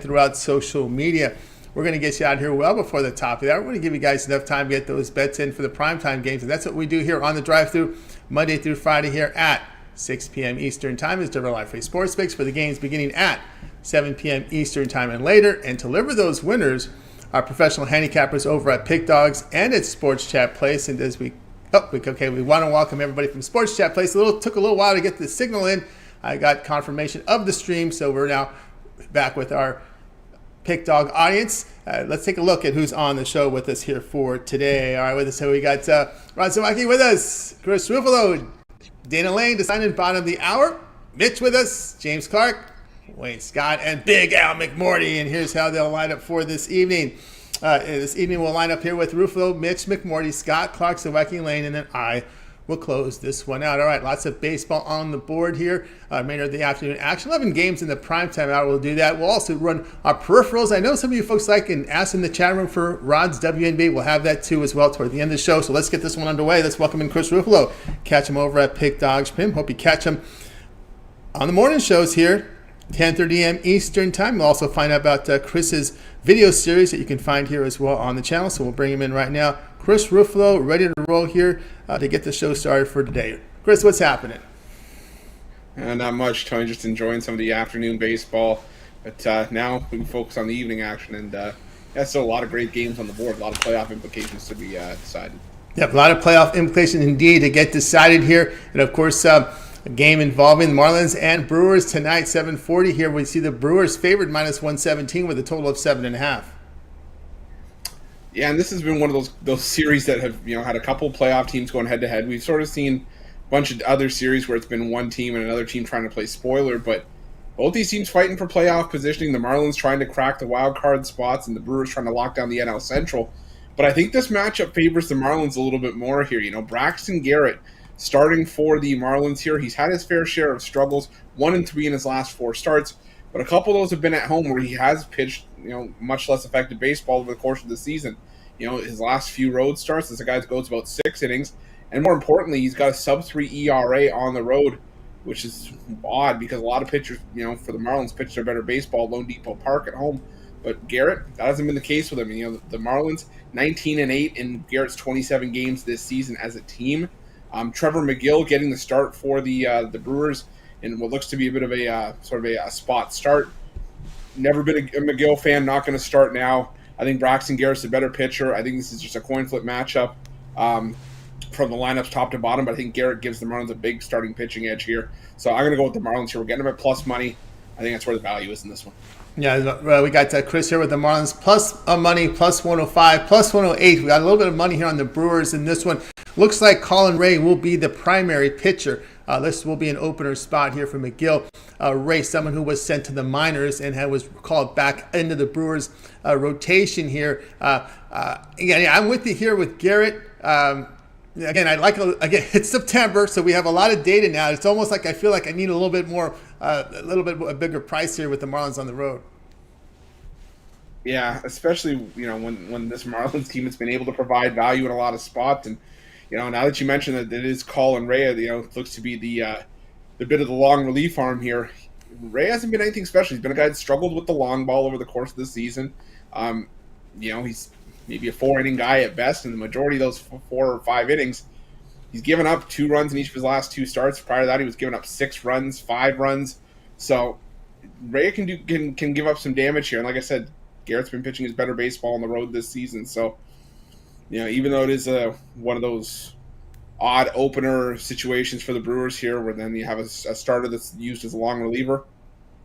throughout social media. We're going to get you out here well before the top of that. We're going to give you guys enough time to get those bets in for the primetime games. And that's what we do here on the drive-thru Monday through Friday here at 6 p.m. Eastern Time. Is deliver live free sports picks for the games beginning at 7 p.m. Eastern Time and later. And to deliver those winners, our professional handicappers over at Pick Dogs and at Sports Chat Place. And as we want to welcome everybody from Sports Chat Place. Took a little while to get the signal in. I got confirmation of the stream, so we're now back with our Pick Dog audience. Let's take a look at who's on the show with us here for today. All right, with us, so we got Zawacky with us, Chris Ruffolo, Dana Lane, deciding bottom of the hour, Mitch with us, James Clark, Wayne Scott, and Big Al McMordie. And here's how they'll line up for this evening. This evening we'll line up here with Ruffolo, Mitch, McMordie, Scott, Clark, Zawacky, Lane, and then I will close this one out. All right, lots of baseball on the board here. Remainder of the afternoon action. 11 games in the primetime hour. We'll do that. We'll also run our peripherals. I know some of you folks like and ask in the chat room for Rod's WNB. We'll have that too as well toward the end of the show. So let's get this one underway. Let's welcome in Chris Ruffolo. Catch him over at Pick Dogs Pim. Hope you catch him on the morning shows here, 10:30 a.m. Eastern Time. We'll also find out about Chris's video series that you can find here as well on the channel. So we'll bring him in right now. Chris Ruffolo, ready to roll here to get the show started for today. Chris, what's happening? Not much, Tony. Just enjoying some of the afternoon baseball. But now we can focus on the evening action. And still a lot of great games on the board. A lot of playoff implications to be decided. Yep, a lot of playoff implications indeed to get decided here. And, of course, a game involving Marlins and Brewers tonight, 7:40 here. We see the Brewers favored -117 with a total of 7.5. Yeah, and this has been one of those series that have had a couple playoff teams going head to head. We've sort of seen a bunch of other series where it's been one team and another team trying to play spoiler, but both these teams fighting for playoff positioning. The Marlins trying to crack the wild card spots, and the Brewers trying to lock down the NL Central. But I think this matchup favors the Marlins a little bit more here. Braxton Garrett starting for the Marlins here. He's had his fair share of struggles, 1-3 in his last 4 starts. But a couple of those have been at home where he has pitched, much less effective baseball over the course of the season. His last few road starts as a guy that goes about 6 innings. And more importantly, he's got a sub-3 ERA on the road, which is odd because a lot of pitchers, for the Marlins, pitch their better baseball at Lone Depot Park at home. But Garrett, that hasn't been the case with him. The Marlins, 19-8 in Garrett's 27 games this season as a team. Trevor McGill getting the start for the Brewers in what looks to be a bit of a sort of a spot start. Never been a McGill fan, not going to start now. I think Braxton Garrett's a better pitcher. I think this is just a coin flip matchup from the lineups top to bottom, but I think Garrett gives the Marlins a big starting pitching edge here. So I'm going to go with the Marlins here. We're getting them at plus money. I think that's where the value is in this one. Yeah, we got Chris here with the Marlins plus money, plus 105, plus 108. We got a little bit of money here on the Brewers in this one. Looks like Colin Ray will be the primary pitcher. This will be an opener spot here for McGill. Ray, someone who was sent to the minors and was called back into the Brewers rotation here. I'm with you here with Garrett. It's September, so we have a lot of data now. It's almost like I feel like I need a little bit more, a bigger price here with the Marlins on the road. Yeah, especially when this Marlins team has been able to provide value in a lot of spots, and now that you mentioned that it is Colin Ray, it looks to be the bit of the long relief arm here. Ray hasn't been anything special. He's been a guy that struggled with the long ball over the course of the season. He's maybe a 4-inning guy at best, and the majority of those 4 or 5 innings, he's given up 2 runs in each of his last 2 starts. Prior to that, he was giving up 6 runs, 5 runs. So Ray can give up some damage here. And like I said, Garrett's been pitching his better baseball on the road this season. So, even though it is one of those odd opener situations for the Brewers here, where then you have a starter that's used as a long reliever,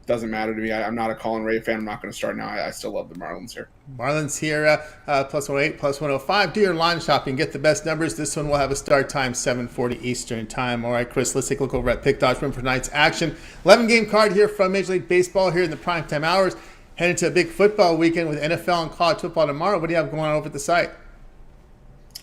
doesn't matter to me. I'm not a Colin Ray fan. I'm not going to start now. I still love the Marlins here. Marlins here, plus 108, plus 105. Do your line shopping. Get the best numbers. This one will have a start time, 7:40 Eastern Time. All right, Chris, let's take a look over at Pick Dogs for tonight's action. 11-game card here from Major League Baseball here in the primetime hours. Heading to a big football weekend with NFL and college football tomorrow. What do you have going on over at the site?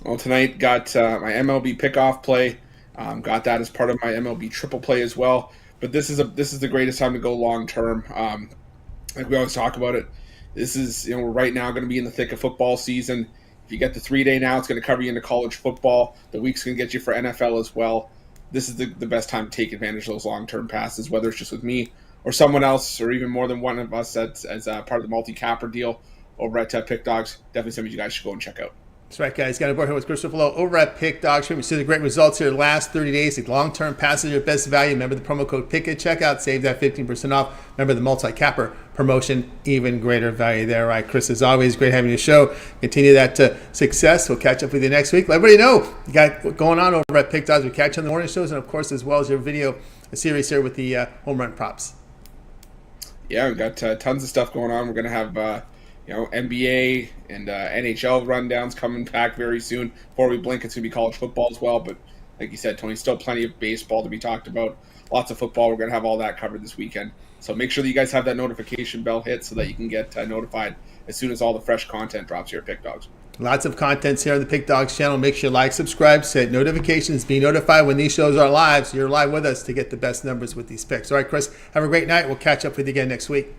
Well, tonight got my MLB pickoff play. Got that as part of my MLB triple play as well. But this is the greatest time to go long term. Like we always talk about it. This is we're right now going to be in the thick of football season. If you get the 3-day now, it's going to cover you into college football. The week's going to get you for NFL as well. This is the best time to take advantage of those long term passes, whether it's just with me or someone else, or even more than one of us that's as part of the multi-capper deal over at Pick Dogs, definitely something you guys should go and check out. That's right, guys. Got a board here with Chris Ruffolo over at Pick Dogs. We've seen the great results here the last 30 days. The long-term passes your best value. Remember the promo code PICK at checkout. Save that 15% off. Remember the multi-capper promotion. Even greater value there. All right, Chris, as always, great having you show. Continue that success. We'll catch up with you next week. Let everybody know you got what going on over at Pick Dogs. We catch you on the morning shows, and, of course, as well as your video series here with the home run props. Yeah, we've got tons of stuff going on. We're going to have NBA and NHL rundowns coming back very soon. Before we blink, it's going to be college football as well. But like you said, Tony, still plenty of baseball to be talked about. Lots of football. We're going to have all that covered this weekend. So make sure that you guys have that notification bell hit so that you can get notified as soon as all the fresh content drops here at Pick Dogs. Lots of contents here on the Pick Dogs channel. Make sure you like, subscribe, set notifications, be notified when these shows are live, so you're live with us to get the best numbers with these picks. All right, Chris, have a great night. We'll catch up with you again next week.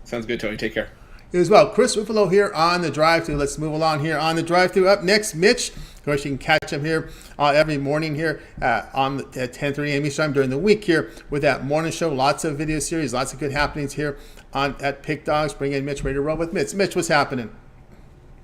Sounds good, Tony. Take care. You as well. Chris Ruffolo here on the drive-thru. Let's move along here on the drive-thru. Up next, Mitch. Of course, you can catch him here every morning here at 10:30 a.m. Eastern time during the week here with that morning show. Lots of video series, lots of good happenings here at Pick Dogs. Bring in Mitch, ready to roll with Mitch. Mitch, what's happening?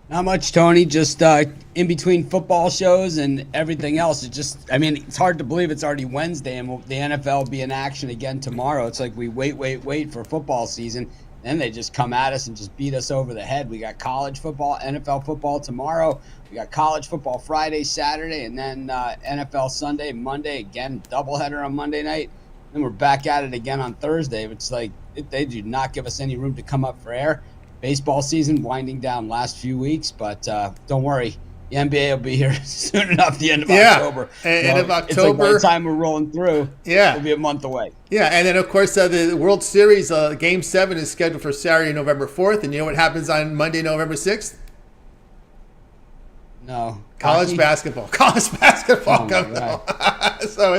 Not much, Tony. Just in between football shows and everything else. It's hard to believe it's already Wednesday and the NFL will be in action again tomorrow. It's like we wait for football season. Then they just come at us and just beat us over the head. We got college football, NFL football tomorrow. We got college football Friday, Saturday, and then NFL Sunday, Monday, again, doubleheader on Monday night. Then we're back at it again on Thursday. It's like they do not give us any room to come up for air. Baseball season winding down last few weeks, but don't worry. The NBA will be here soon enough, the end of October. End of October. It's like by the time we're rolling through, it'll be a month away. Yeah, and then, of course, the World Series, Game 7 is scheduled for Saturday, November 4th. And you know what happens on Monday, November 6th? No. College basketball. College basketball comes on. So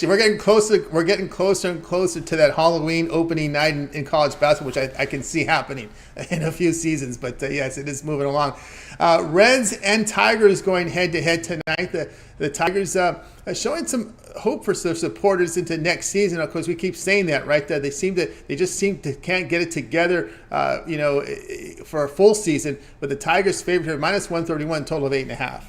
we're getting closer and closer to that Halloween opening night in college basketball, which I can see happening in a few seasons. But yes, it is moving along. Reds and Tigers going head to head tonight. The Tigers showing some hope for their supporters into next season. Of course, we keep saying that, right? That they just seem to can't get it together, for a full season. But the Tigers favored here minus 131, total of 8.5.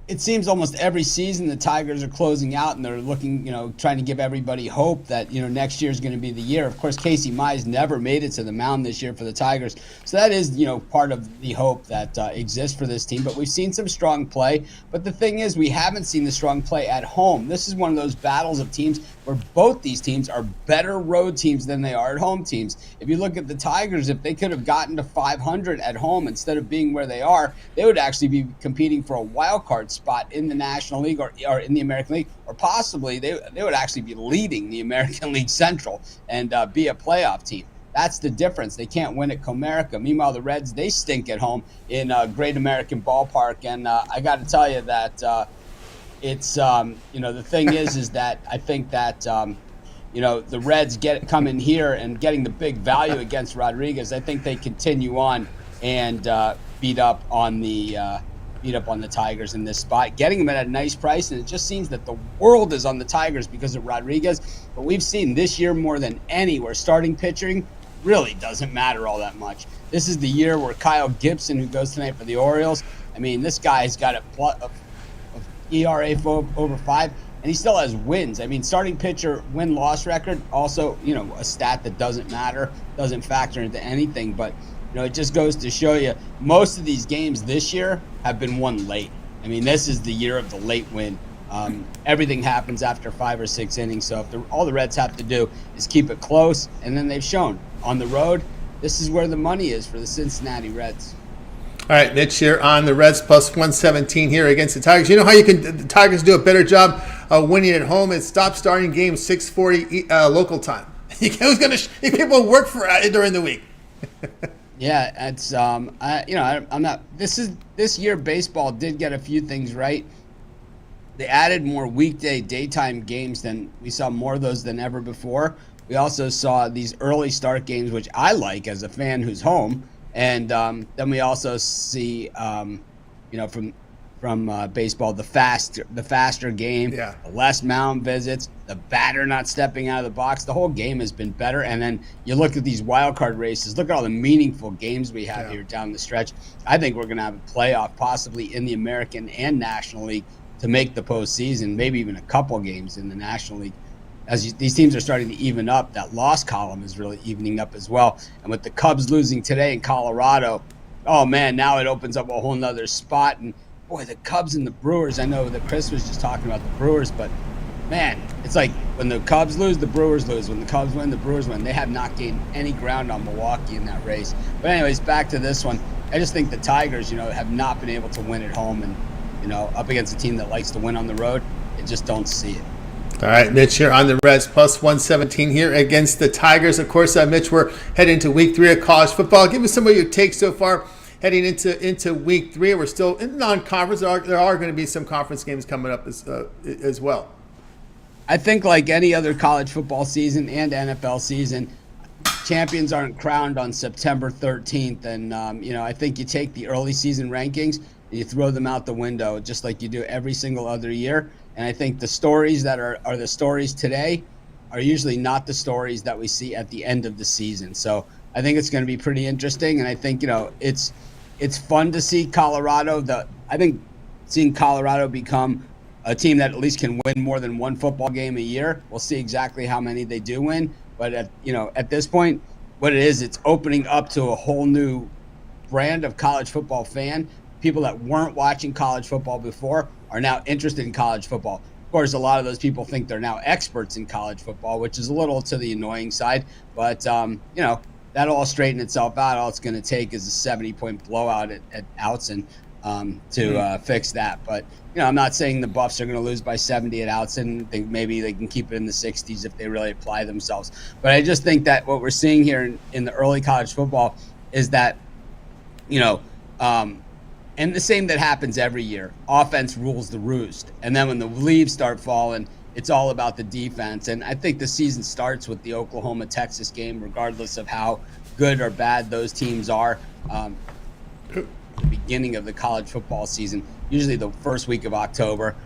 It seems almost every season the Tigers are closing out and they're looking, trying to give everybody hope that, next year is going to be the year. Of course, Casey Mize never made it to the mound this year for the Tigers. So that is, part of the hope that exists for this team. But we've seen some strong play. But the thing is, we haven't seen the strong play at home. This is one of those battles of teams where both these teams are better road teams than they are at home teams. If you look at the Tigers, if they could have gotten to 500 at home instead of being where they are, they would actually be competing for a wild card spot in the National League or in the American League, or possibly they would actually be leading the American League Central and be a playoff team. That's the difference. They can't win at Comerica. Meanwhile, the Reds, they stink at home in Great American Ballpark. And I got to tell you that it's, the thing is that I think that, the Reds come in here and getting the big value against Rodriguez. I think they continue on and beat up on the Tigers in this spot, getting them at a nice price. And it just seems that the world is on the Tigers because of Rodriguez. But we've seen this year more than any where starting pitching really doesn't matter all that much. This is the year where Kyle Gibson, who goes tonight for the Orioles, this guy's got a ERA over 5, and he still has wins. Starting pitcher win-loss record, also, a stat that doesn't matter, doesn't factor into anything. But it just goes to show you most of these games this year have been won late. This is the year of the late win. Everything happens after 5 or 6 innings. So all the Reds have to do is keep it close, and then they've shown on the road, this is where the money is for the Cincinnati Reds. All right, Mitch here on the Reds plus 117 here against the Tigers. You know how the Tigers do a better job of winning at home? Is stop starting games 6:40 local time. Who's going to people work for during the week? Yeah, it's I'm not. This year baseball did get a few things right. They added more weekday daytime games than we saw, more of those than ever before. We also saw these early start games, which I like as a fan who's home, and then we also see from baseball, the faster game, Yeah. the less mound visits, the batter not stepping out of the box. The whole game has been better. And then you look at these wild card races. Look at all the meaningful games we have here down the stretch. I think we're going to have a playoff, possibly in the American and National League, to make the postseason. Maybe even a couple games in the National League. These teams are starting to even up, that loss column is really evening up as well. And with the Cubs losing today in Colorado, oh man, now it opens up a whole nother spot. And boy, the Cubs and the Brewers, I know that Chris was just talking about the Brewers, but man, it's like when the Cubs lose, the Brewers lose. When the Cubs win, the Brewers win. They have not gained any ground on Milwaukee in that race. But anyways, back to this one. I just think the Tigers, have not been able to win at home, and, up against a team that likes to win on the road, I just don't see it. All right, Mitch here on the Reds, plus 117 here against the Tigers. Of course, Mitch, we're heading into week 3 of college football. Give us some of your takes so far heading into week 3. We're still in non-conference. There are going to be some conference games coming up as well. I think like any other college football season and NFL season, champions aren't crowned on September 13th. And, I think you take the early season rankings and you throw them out the window just like you do every single other year. And I think the stories that are the stories today are usually not the stories that we see at the end of the season. So I think it's going to be pretty interesting. And I think, it's fun to see Colorado. I think seeing Colorado become a team that at least can win more than one football game a year. We'll see exactly how many they do win. But at this point, what it is, it's opening up to a whole new brand of college football fan. People that weren't watching college football before are now interested in college football. Of course, a lot of those people think they're now experts in college football, which is a little to the annoying side. But, that'll all straighten itself out. All it's going to take is a 70-point blowout at Outson to fix that. But, I'm not saying the Buffs are going to lose by 70 at Outson. I think maybe they can keep it in the 60s if they really apply themselves. But I just think that what we're seeing here in the early college football is that, and the same that happens every year. Offense rules the roost. And then when the leaves start falling, it's all about the defense. And I think the season starts with the Oklahoma-Texas game, regardless of how good or bad those teams are. The beginning of the college football season, usually the first week of October,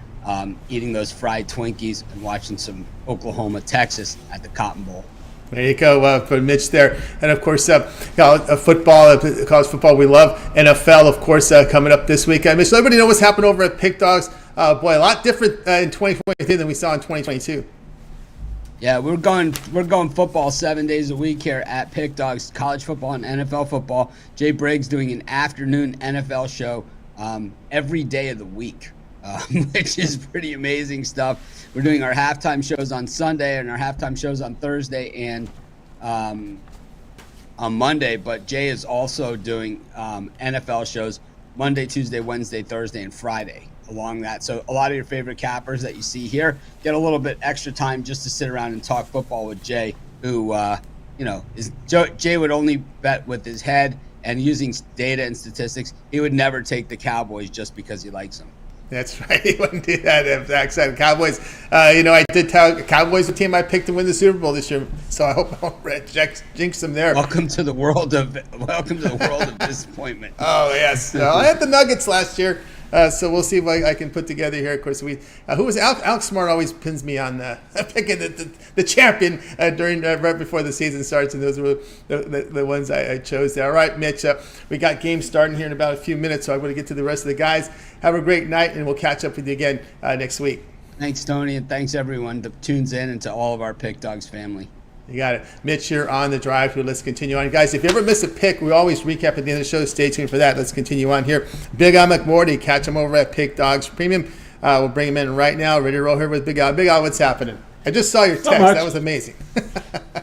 eating those fried Twinkies and watching some Oklahoma-Texas at the Cotton Bowl. There you go for Mitch there. And, of course, football, college football we love. NFL, of course, coming up this week. Mitch, let everybody know what's happened over at Pick Dogs. Boy, a lot different in 2023 than we saw in 2022. Yeah, we're going football 7 days a week here at Pick Dogs, college football and NFL football. Jay Briggs doing an afternoon NFL show every day of the week, which is pretty amazing stuff. We're doing our halftime shows on Sunday and our halftime shows on Thursday and on Monday. But Jay is also doing NFL shows Monday, Tuesday, Wednesday, Thursday, and Friday along that. So a lot of your favorite cappers that you see here get a little bit extra time just to sit around and talk football with Jay, who, Jay would only bet with his head and using data and statistics. He would never take the Cowboys just because he likes them. That's right. He wouldn't do that. Exact side. Cowboys. I did tell Cowboys the team I picked to win the Super Bowl this year. So I hope I won't jinx them there. Welcome to the world of disappointment. Oh yes. I had the Nuggets last year. So we'll see what I can put together here. Of course, who was Alex Smart always pins me on picking the champion during right before the season starts, and those were the ones I chose there. All right, Mitch, we got games starting here in about a few minutes, so I'm going to get to the rest of the guys. Have a great night, and we'll catch up with you again next week. Thanks, Tony, and thanks everyone that tunes in and to all of our Pick Dogs family. You got it. Mitch here on the drive through. Let's continue on. Guys, if you ever miss a pick, we always recap at the end of the show. Stay tuned for that. Let's continue on here. Big Al McMordie, catch him over at Pick Dogs Premium. We'll bring him in right now. Ready to roll here with Big Al. Big Al, what's happening? I just saw your text. That was amazing.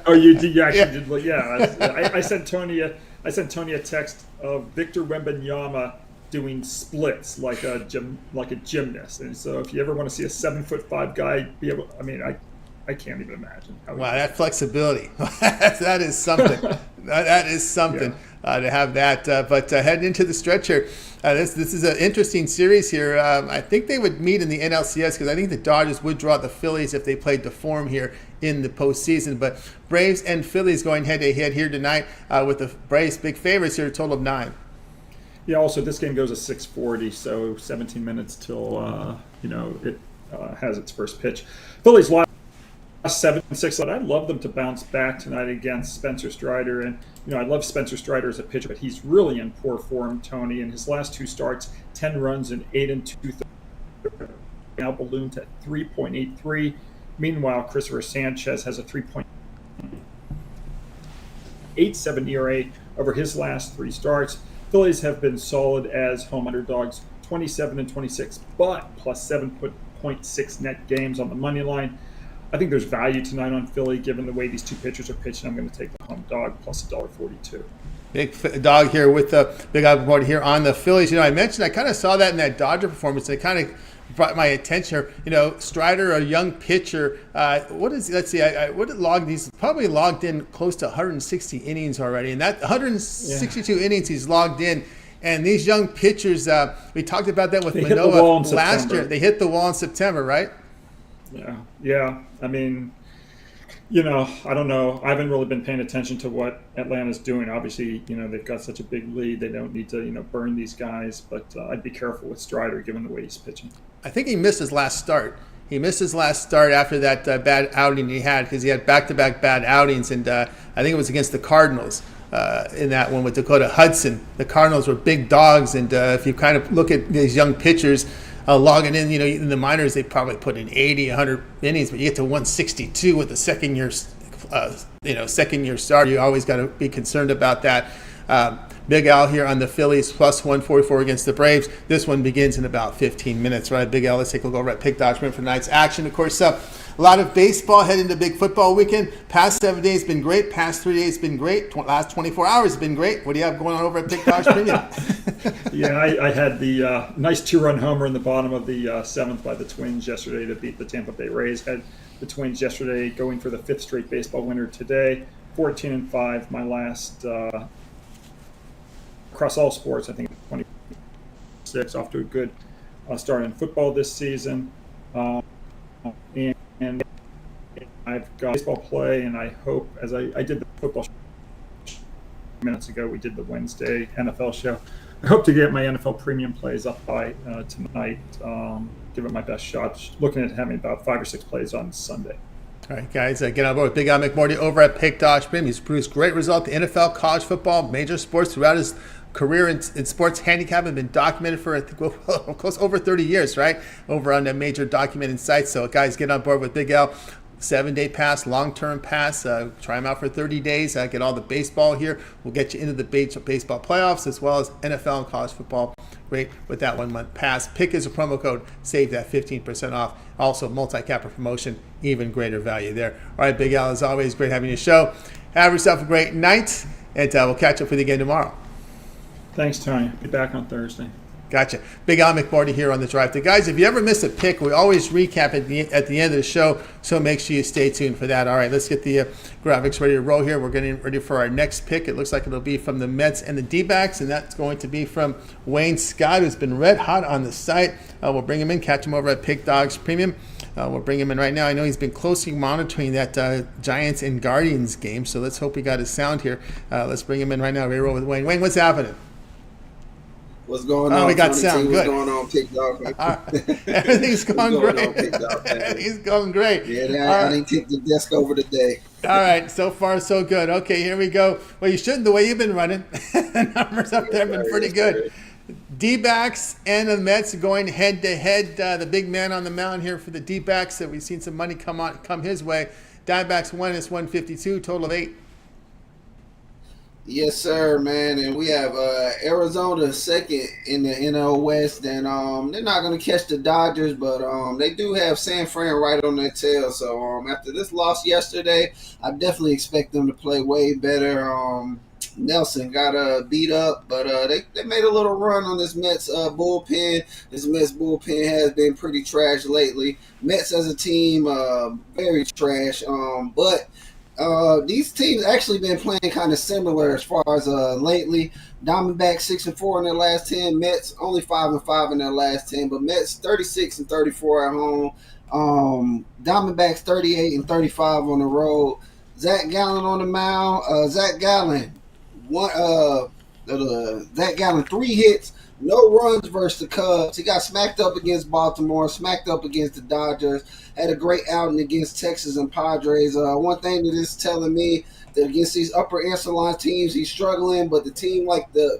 Oh, you actually did. Well, yeah, I sent Tony a text of Victor Wembanyama doing splits like a gymnast. And so if you ever want to see a 7'5" guy be able, I can't even imagine. Wow, that flexibility. that is something. that is something to have that. But heading into the stretch here, this is an interesting series here. I think they would meet in the NLCS because I think the Dodgers would draw the Phillies if they played the form here in the postseason. But Braves and Phillies going head-to-head here tonight with the Braves big favorites here, a total of 9. Yeah. Also, this game goes at 6:40, so 17 minutes till it has its first pitch. Phillies lost 7-6, but I'd love them to bounce back tonight against Spencer Strider. And I love Spencer Strider as a pitcher, but he's really in poor form, Tony. In his last 2 starts, 10 runs and 8 2/3. Now ballooned to 3.83. Meanwhile, Christopher Sanchez has a 3.87 ERA over his last 3 starts. Phillies have been solid as home underdogs, 27-26, but plus 7.6 net games on the money line. I think there's value tonight on Philly, given the way these 2 pitchers are pitching. I'm going to take the home dog plus $1.42. Big dog here with the big board here on the Phillies. I mentioned I kind of saw that in that Dodger performance. It kind of brought my attention here. Strider, a young pitcher. Let's see, what it logged? He's probably logged in close to 160 innings already, and that 162 innings he's logged in. And these young pitchers, we talked about that with Manoah last year. They hit the wall in September, right? Yeah. I mean, I don't know. I haven't really been paying attention to what Atlanta's doing. Obviously, they've got such a big lead. They don't need to, burn these guys. But I'd be careful with Strider, given the way he's pitching. I think he missed his last start. He missed his last start after that bad outing he had, because he had back-to-back bad outings. And I think it was against the Cardinals in that one with Dakota Hudson. The Cardinals were big dogs. And if you kind of look at these young pitchers, logging in, the minors, they probably put in 80, 100 innings, but you get to 162 with a second-year start. You always got to be concerned about that. Big Al here on the Phillies, plus 144 against the Braves. This one begins in about 15 minutes, right? Big Al, let's take a look over at Pick Dodgement for tonight's action. Of course, a lot of baseball heading into big football weekend. Past 7 days been great. Past 3 days been great. Last 24 hours has been great. What do you have going on over at Pick Dodge Premium? Yeah, I had the nice 2-run homer in the bottom of the 7th by the Twins yesterday to beat the Tampa Bay Rays. Had the Twins yesterday going for the 5th straight baseball winner today. 14-5, my last across all sports. I think 26, off to a good start in football this season. And I've got baseball play, and I hope, as I did the football show minutes ago, we did the Wednesday NFL show. I hope to get my NFL premium plays up by tonight. Give it my best shot. Looking at having about 5 or 6 plays on Sunday. All right, guys, get on board with Big Al McMordie over at Pick Dodge Premium. He's produced great results in NFL, college football, major sports throughout his career in sports handicap, and been documented for, I think, close over 30 years, right? Over on the major documented sites. So, guys, get on board with Big Al. 7-day pass, long-term pass. Try them out for 30 days. Get all the baseball here. We'll get you into the baseball playoffs, as well as NFL and college football. Great with that 1-month pass. Pick is a promo code. Save that 15% off. Also, multi-capper promotion. Even greater value there. All right, Big Al, as always, great having you show. Have yourself a great night, and we'll catch up with you again tomorrow. Thanks, Tony. Be back on Thursday. Gotcha. Big Al McMordie here on the Drive Thru. Guys, if you ever miss a pick, we always recap at the end of the show, so make sure you stay tuned for that. All right, let's get the graphics ready to roll here. We're getting ready for our next pick. It looks like it'll be from the Mets and the D-backs, and that's going to be from Wayne Scott, who's been red hot on the site. We'll bring him in, catch him over at Pick Dogs Premium. We'll bring him in right now. I know he's been closely monitoring that Giants and Guardians game, so let's hope we got his sound here. Let's bring him in right now. Ready to roll with Wayne. Wayne, what's happening? What's going on? Oh, we got sound. Good. What's going on, Pick Dog? Everything's going great. Everything's going great. Yeah, I didn't kick the desk over today. All right, so far so good. Okay, here we go. Well, you shouldn't, the way you've been running. The numbers up there have been pretty good. D-backs and the Mets going head-to-head. The big man on the mound here for the D-backs. We've seen some money come his way. Diamondbacks won is 152, total of 8. Yes, sir, man. And we have Arizona second in the NL West. And they're not going to catch the Dodgers, but they do have San Fran right on their tail. So after this loss yesterday, I definitely expect them to play way better. Nelson got beat up, but they made a little run on this Mets bullpen. This Mets bullpen has been pretty trash lately. Mets as a team, very trash. But these teams actually been playing kind of similar as far as lately. Diamondbacks 6-4 in their last 10. Mets only 5-5 in their last 10. But Mets 36-34 at home. Diamondbacks 38-35 on the road. Zach Gallen on the mound. Zach Gallen, Zach Gallen 3 hits, no runs versus the Cubs. He got smacked up against Baltimore, smacked up against the Dodgers, had a great outing against Texas and Padres. One thing that is telling me that against these upper echelon teams, he's struggling, but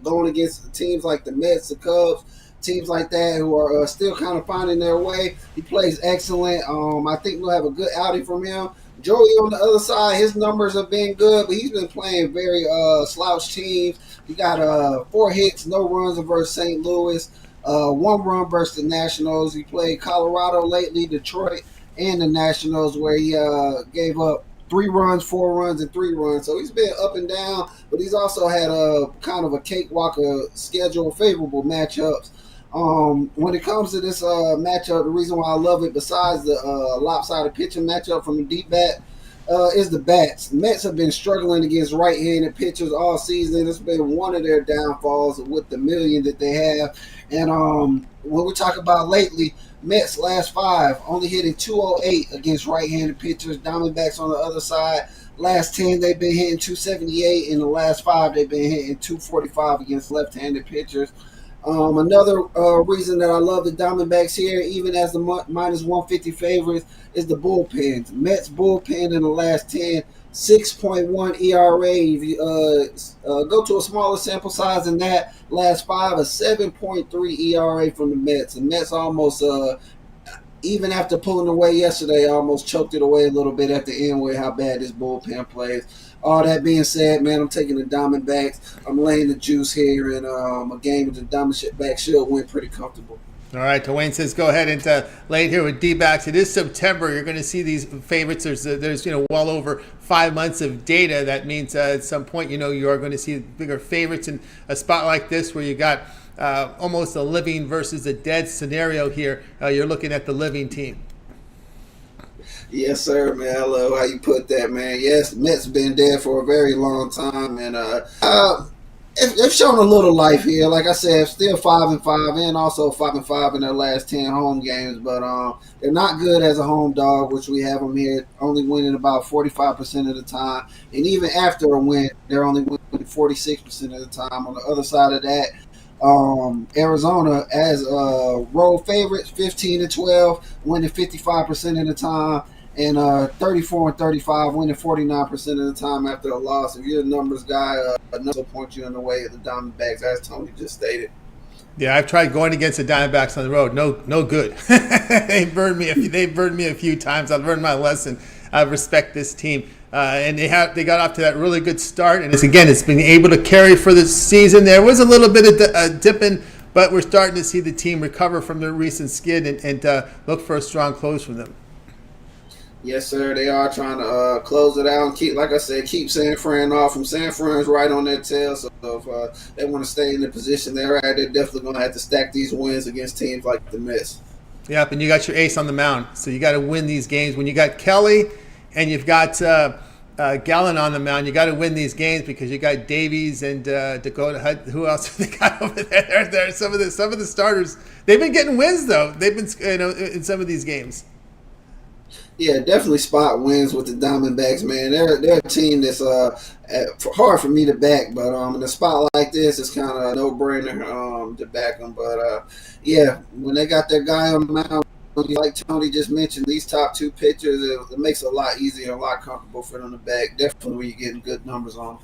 going against teams like the Mets, the Cubs, teams like that who are still kind of finding their way, he plays excellent. I think we'll have a good outing from him. Joey on the other side, his numbers have been good, but he's been playing very slouch teams. He got 4 hits, no runs versus St. Louis, 1 run versus the Nationals. He played Colorado lately, Detroit, and the Nationals, where he gave up 3 runs, 4 runs, and 3 runs. So he's been up and down, but he's also had a kind of a cakewalk of schedule, favorable matchups. When it comes to this matchup, the reason why I love it, besides the lopsided pitching matchup from the deep bat, is the bats. The Mets have been struggling against right-handed pitchers all season. It's been one of their downfalls with the million that they have. And when we talk about lately, Mets last 5 only hitting 208 against right-handed pitchers. Diamondbacks on the other side, last 10 they've been hitting 278. In the last 5 they've been hitting 245 against left-handed pitchers. Another reason that I love the Diamondbacks here, even as the minus 150 favorites, is the bullpen. Mets bullpen in the last 10, 6.1 ERA. If you go to a smaller sample size than that, last 5, a 7.3 ERA from the Mets. The Mets almost, even after pulling away yesterday, almost choked it away a little bit at the end with how bad this bullpen plays. All that being said, man, I'm taking the Diamondbacks. I'm laying the juice here, and a game with the Diamondbacks should win pretty comfortable. All right, Dwayne says go ahead and lay it here with D-backs. It is September. You're going to see these favorites. There's well over 5 months of data. That means at some point, you are going to see bigger favorites in a spot like this where you got almost a living versus a dead scenario here. You're looking at the living team. Yes, sir, man. I love how you put that, man. Yes, Mets been dead for a very long time, and they've shown a little life here. Like I said, still 5-5, and also 5-5 in their last 10 home games. But they're not good as a home dog, which we have them here only winning about 45% of the time. And even after a win, they're only winning 46% of the time. On the other side of that, Arizona as road favorites, 15-12, winning 55% of the time, and 34-35, winning 49% of the time after a loss. If you're a numbers guy, another point you in the way of the Diamondbacks, as Tony just stated. Yeah, I've tried going against the Diamondbacks on the road. No good. They burned me a few times. I've learned my lesson. I respect this team. And they got off to that really good start, and it's been able to carry for the season. There was a little bit of dipping, but we're starting to see the team recover from their recent skid and look for a strong close from them. Yes, sir. They are trying to close it out and keep San Fran off. From San Fran's right on their tail. So if they want to stay in the position they're at, they're definitely going to have to stack these wins against teams like the Mets. Yep, and you got your ace on the mound, so you got to win these games. When you got Kelly and you've got Gallen on the mound, you got to win these games because you got Davies and Dakota. Who else have they got over there? There some of the starters. They've been getting wins though. They've been in some of these games. Yeah, definitely spot wins with the Diamondbacks, man. They're a team that's hard for me to back, but in a spot like this, it's kind of a no-brainer to back them. But yeah, when they got their guy on the mound, like Tony just mentioned, these top 2 pitchers, it makes it a lot easier, a lot comfortable for them to back. Definitely when you're getting good numbers on them.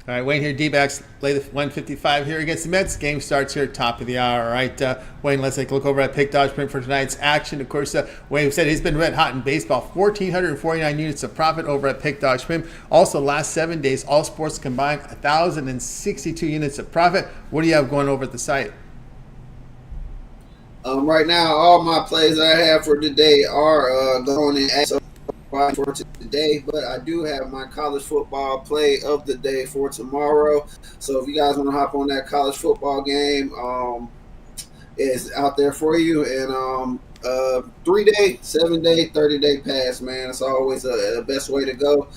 All right, Wayne here, D-backs, lay the 155 here against the Mets. Game starts here, top of the hour. All right, Wayne, let's take a look over at Pick Dodge Print for tonight's action. Of course, Wayne said he's been red hot in baseball. 1,449 units of profit over at Pick Dodge Print. Also, last 7 days, all sports combined, 1,062 units of profit. What do you have going over at the site? Right now, all my plays I have for today are going in for today, but I do have my college football play of the day for tomorrow. So if you guys want to hop on that college football game, it's out there for you. And 3-day, 7-day, 30-day pass, man. It's always the best way to go.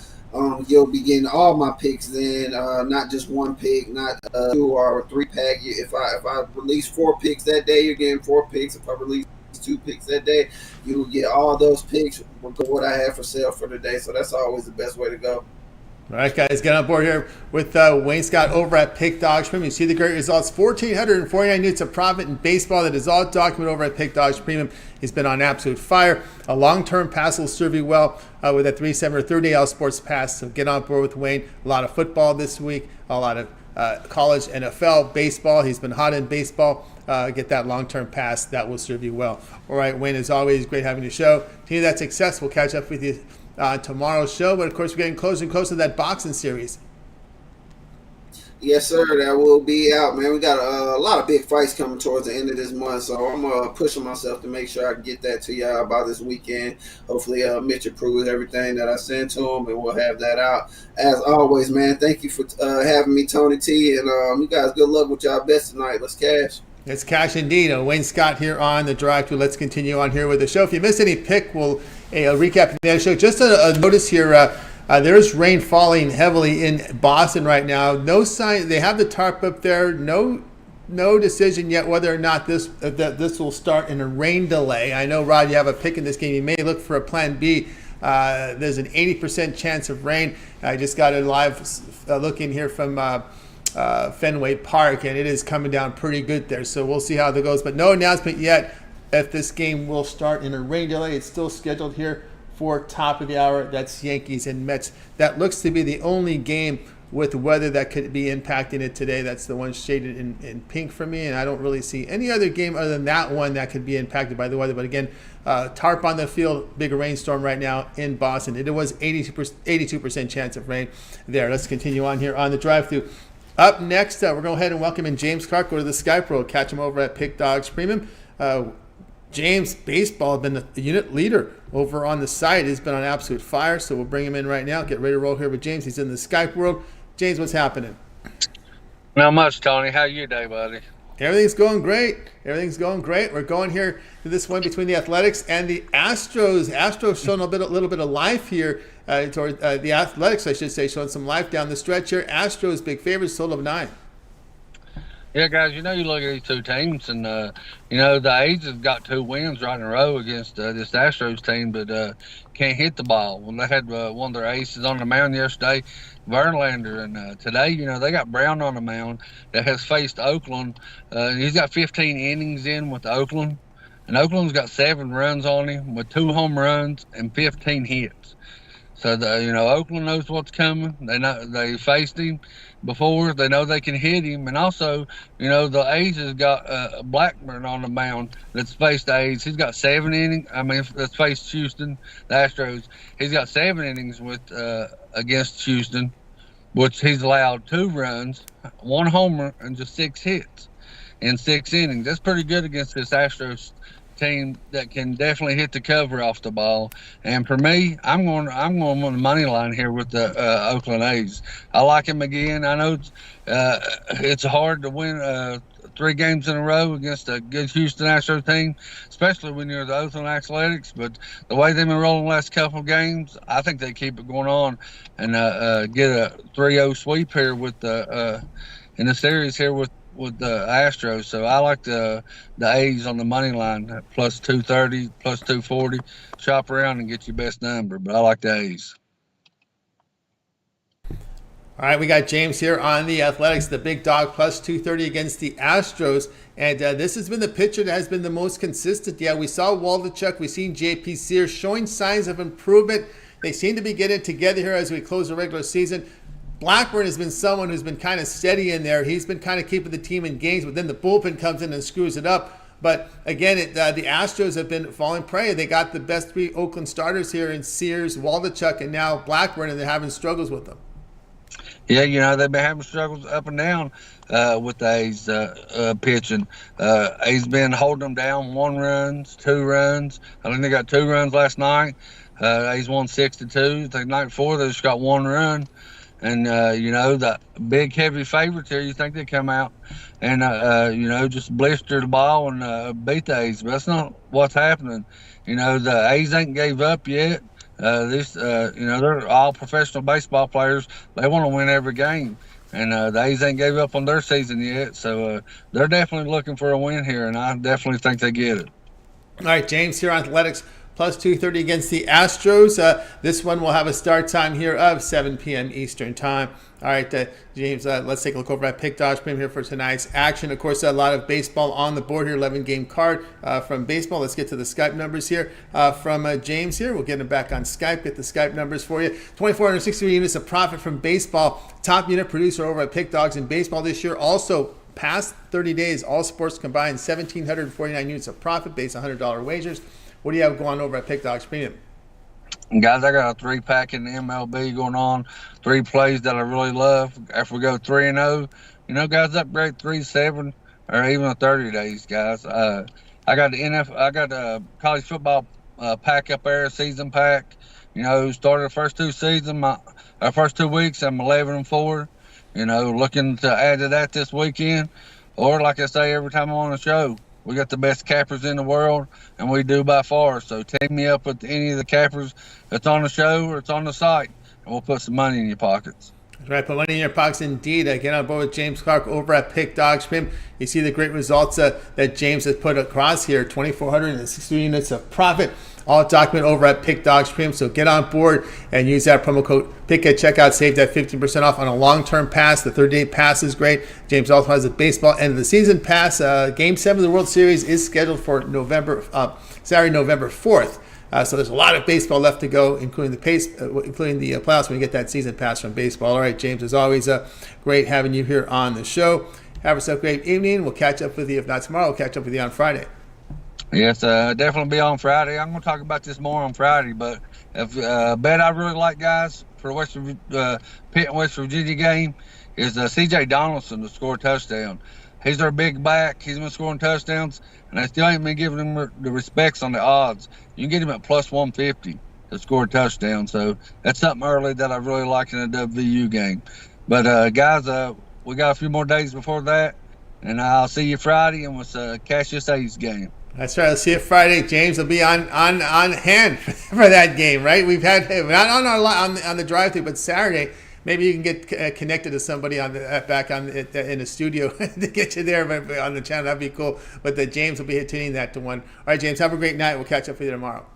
You'll be getting all my picks then, not just one pick, not 2 or 3 pack. If I release 4 picks that day, you're getting 4 picks. If I release 2 picks that day, you will get all those picks with what I have for sale for the day. So that's always the best way to go. All right, guys, get on board here with Wayne Scott over at Pick Dogs Premium. You see the great results, 1,449 units of profit in baseball. That is all documented over at Pick Dogs Premium. He's been on absolute fire. A long-term pass will serve you well with a 3-7 or 30-hour sports pass. So get on board with Wayne. A lot of football this week, a lot of college, NFL, baseball. He's been hot in baseball. Get that long-term pass. That will serve you well. All right, Wayne, as always, great having you show. Continue that success. We'll catch up with you tomorrow's show. But, of course, we're getting closer and closer to that boxing series. Yes, sir. That will be out, man. We got a lot of big fights coming towards the end of this month, so I'm pushing myself to make sure I can get that to y'all by this weekend. Hopefully, Mitch approves everything that I send to him, and we'll have that out. As always, man, thank you for having me, Tony T, and you guys, good luck with y'all bets tonight. Let's cash. It's cash indeed. Wayne Scott here on the drive-thru. Let's continue on here with the show. If you missed any pick, we'll recap the show. Just a notice here. There's rain falling heavily in Boston right now. No sign. They have the tarp up there. No decision yet whether or not this will start in a rain delay. I know, Rod, you have a pick in this game. You may look for a plan B. There's an 80% chance of rain. I just got a live look in here from Fenway Park, and it is coming down pretty good there. So we'll see how that goes. But no announcement yet if this game will start in a rain delay. It's still scheduled here for top of the hour. That's Yankees and Mets. That looks to be the only game with weather that could be impacting it today. That's the one shaded in pink for me, and I don't really see any other game other than that one that could be impacted by the weather. But again, tarp on the field, big rainstorm right now in Boston. It was 82% chance of rain there. Let's continue on here on the drive-thru. Up next, we're going to go ahead and welcome in James Clark. Go to the Skype World. Catch him over at Pick Dogs Premium. James, baseball has been the unit leader over on the site. He's been on absolute fire, so we'll bring him in right now. Get ready to roll here with James. He's in the Skype World. James, what's happening? Not much, Tony. How you today, buddy? Everything's going great. We're going here to this one between the Athletics and the Astros. Astros showing a little bit of life here. Toward the Athletics, I should say, showing some life down the stretch here. Astros, big favorites, total of 9. Yeah, guys, you look at these two teams, and, the A's have got 2 wins right in a row against this Astros team, but can't hit the ball. Well, they had one of their aces on the mound yesterday, Verlander, and today, they got Brown on the mound that has faced Oakland. He's got 15 innings in with Oakland, and Oakland's got 7 runs on him with 2 home runs and 15 hits. So, Oakland knows what's coming. They faced him before. They know they can hit him. And also, the A's has got Blackburn on the mound that's faced the A's. He's got 7 innings. That's faced Houston, the Astros. He's got 7 innings with against Houston, which he's allowed 2 runs, 1 homer, and just 6 hits in 6 innings. That's pretty good against this Astros team that can definitely hit the cover off the ball. And for me, I'm going on the money line here with the Oakland A's. I like him again. I know it's hard to win 3 games in a row against a good Houston Astros team, especially when you're the Oakland Athletics. But the way they've been rolling the last couple of games, I think they keep it going on and get a 3-0 sweep here with in the series here with the Astros. So I like the A's on the money line, plus 230, plus 240. Shop around and get your best number, but I like the A's. All right, we got James here on the Athletics, the big dog, plus 230 against the Astros. And this has been the pitcher that has been the most consistent. Yeah, we saw Waldachuk. We've seen J.P. Sears showing signs of improvement. They seem to be getting together here as we close the regular season. Blackburn has been someone who's been kind of steady in there. He's been kind of keeping the team in games, but then the bullpen comes in and screws it up. But again, the Astros have been falling prey. They got the best 3 Oakland starters here in Sears, Waldachuk, and now Blackburn, and they're having struggles with them. Yeah, they've been having struggles up and down with the A's pitching. A's been holding them down 1 runs, 2 runs. I think they got 2 runs last night. A's won 6-2. The night before, they just got 1 run. And, the big, heavy favorites here, you think they come out and, just blister the ball and beat the A's. But that's not what's happening. The A's ain't gave up yet. They're all professional baseball players. They want to win every game. And the A's ain't gave up on their season yet. So they're definitely looking for a win here, and I definitely think they get it. All right, James here on Athletics. plus 230 against the Astros. This one will have a start time here of 7 p.m. Eastern time. All right, James, let's take a look over at Pick Dodge Premium here for tonight's action. Of course, a lot of baseball on the board here, 11-game card from baseball. Let's get to the Skype numbers here from James here. We'll get him back on Skype, get the Skype numbers for you. 2,463 units of profit from baseball. Top unit producer over at Pick Dogs in baseball this year. Also, past 30 days, all sports combined, 1,749 units of profit based on $100 wagers. What do you have going over at Pick Dogs Premium? Guys, I got a 3-pack in the MLB going on. 3 plays that I really love. After we go 3-0, guys, upgrade 3-7 or even a 30 days, guys. I got the college football pack up there, season pack. Started the first 2 seasons, first 2 weeks, I'm 11-4. Looking to add to that this weekend. Or like I say every time I'm on the show, we got the best cappers in the world, and we do by far. So take me up with any of the cappers that's on the show or it's on the site, and we'll put some money in your pockets. That's right, put money in your pockets indeed. Get on board with James Clark over at Pick Dogs Premium. You see the great results that James has put across here, 2,460 units of profit. All document over at Pick Dogs Premium. So get on board and use that promo code PICK at checkout. Save that 15% off on a long-term pass. The 30-day pass is great. James also has a baseball end of the season pass. Game 7 of the World Series is scheduled for Saturday, November 4th. So there's a lot of baseball left to go, including the playoffs when you get that season pass from baseball. All right, James, as always, great having you here on the show. Have yourself a great evening. We'll catch up with you. If not tomorrow, we'll catch up with you on Friday. Yes, definitely be on Friday. I'm going to talk about this more on Friday, but if bet I really like, guys, for the Pitt and West Virginia game is C.J. Donaldson to score a touchdown. He's our big back. He's been scoring touchdowns, and I still ain't been giving him the respects on the odds. You can get him at plus 150 to score a touchdown, so that's something early that I really like in the WVU game. But, guys, we got a few more days before that, and I'll see you Friday, and we'll catch this A's game. That's right. Let's see it Friday. James will be on hand for that game, right? We've had not on the drive-thru, but Saturday. Maybe you can get connected to somebody in the studio to get you there on the channel. That'd be cool. But James will be tuning that to 1. All right, James. Have a great night. We'll catch up with you tomorrow.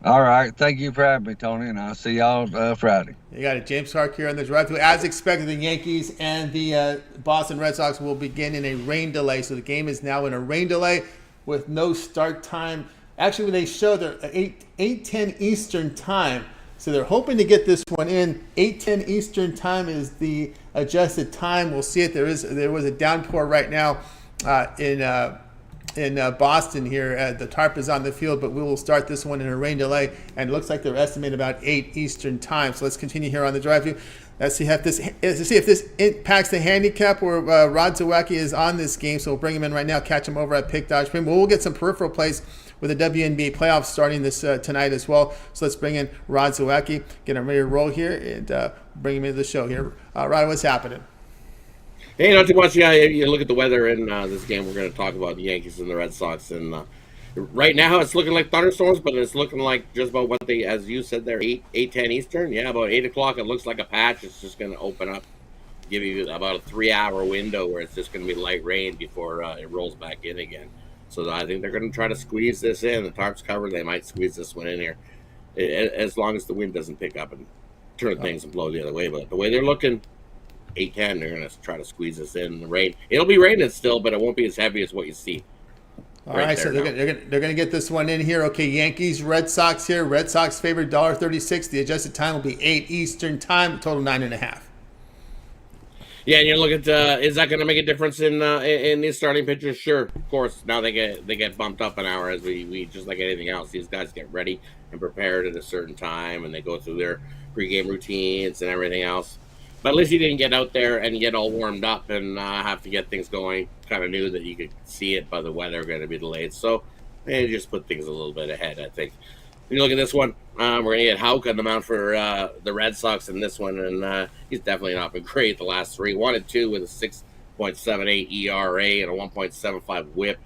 All right. Thank you for having me, Tony, and I'll see y'all Friday. You got it. James Clark here on the drive-thru. As expected, the Yankees and the Boston Red Sox will begin in a rain delay. So the game is now in a rain delay with no start time. Actually, they show they're 8:10 Eastern time. So they're hoping to get this one in. 8:10 Eastern time is the adjusted time. We'll see it. There was a downpour right now in Boston here. The tarp is on the field, but we will start this one in a rain delay. And it looks like they're estimating about 8 Eastern time. So let's continue here on the drive-thru. Let's see if this impacts the handicap or Rod Zawacky is on this game. So we'll bring him in right now, catch him over at Pick Dodge Premium. We'll get some peripheral plays with the WNBA playoffs starting this tonight as well. So let's bring in Rod Zawacky, get him ready to roll here, and bring him into the show here. Rod, what's happening? Hey, not too much. Yeah, you look at the weather in this game. We're going to talk about the Yankees and the Red Sox. And right now it's looking like thunderstorms, but it's looking like just about what they, as you said there, 8:10 Eastern. Yeah, about 8 o'clock. It looks like a patch. It's just going to open up, give you about a 3-hour window where it's just going to be light rain before it rolls back in again. So I think they're going to try to squeeze this in. The tarp's covered. They might squeeze this one in here, as long as the wind doesn't pick up and turn things and blow the other way. But the way they're looking, 8:10, they're going to try to squeeze this in. The rain, it'll be raining still, but it won't be as heavy as what you see. All right, so they're going to get this one in here. Okay, Yankees, Red Sox here. Red Sox favored $1.36. The adjusted time will be 8 Eastern time. Total 9.5. Yeah, and you look at is that going to make a difference in these starting pitchers? Sure, of course. Now they get bumped up an hour as we just like anything else. These guys get ready and prepared at a certain time, and they go through their pregame routines and everything else. But at least he didn't get out there and get all warmed up and have to get things going. Kind of knew that you could see it by the weather going to be delayed. So they just put things a little bit ahead, I think. When you look at this one, we're going to get Houck on the mound for the Red Sox in this one. And he's definitely not been great the last 3. 1 and 2 with a 6.78 ERA and a 1.75 whip.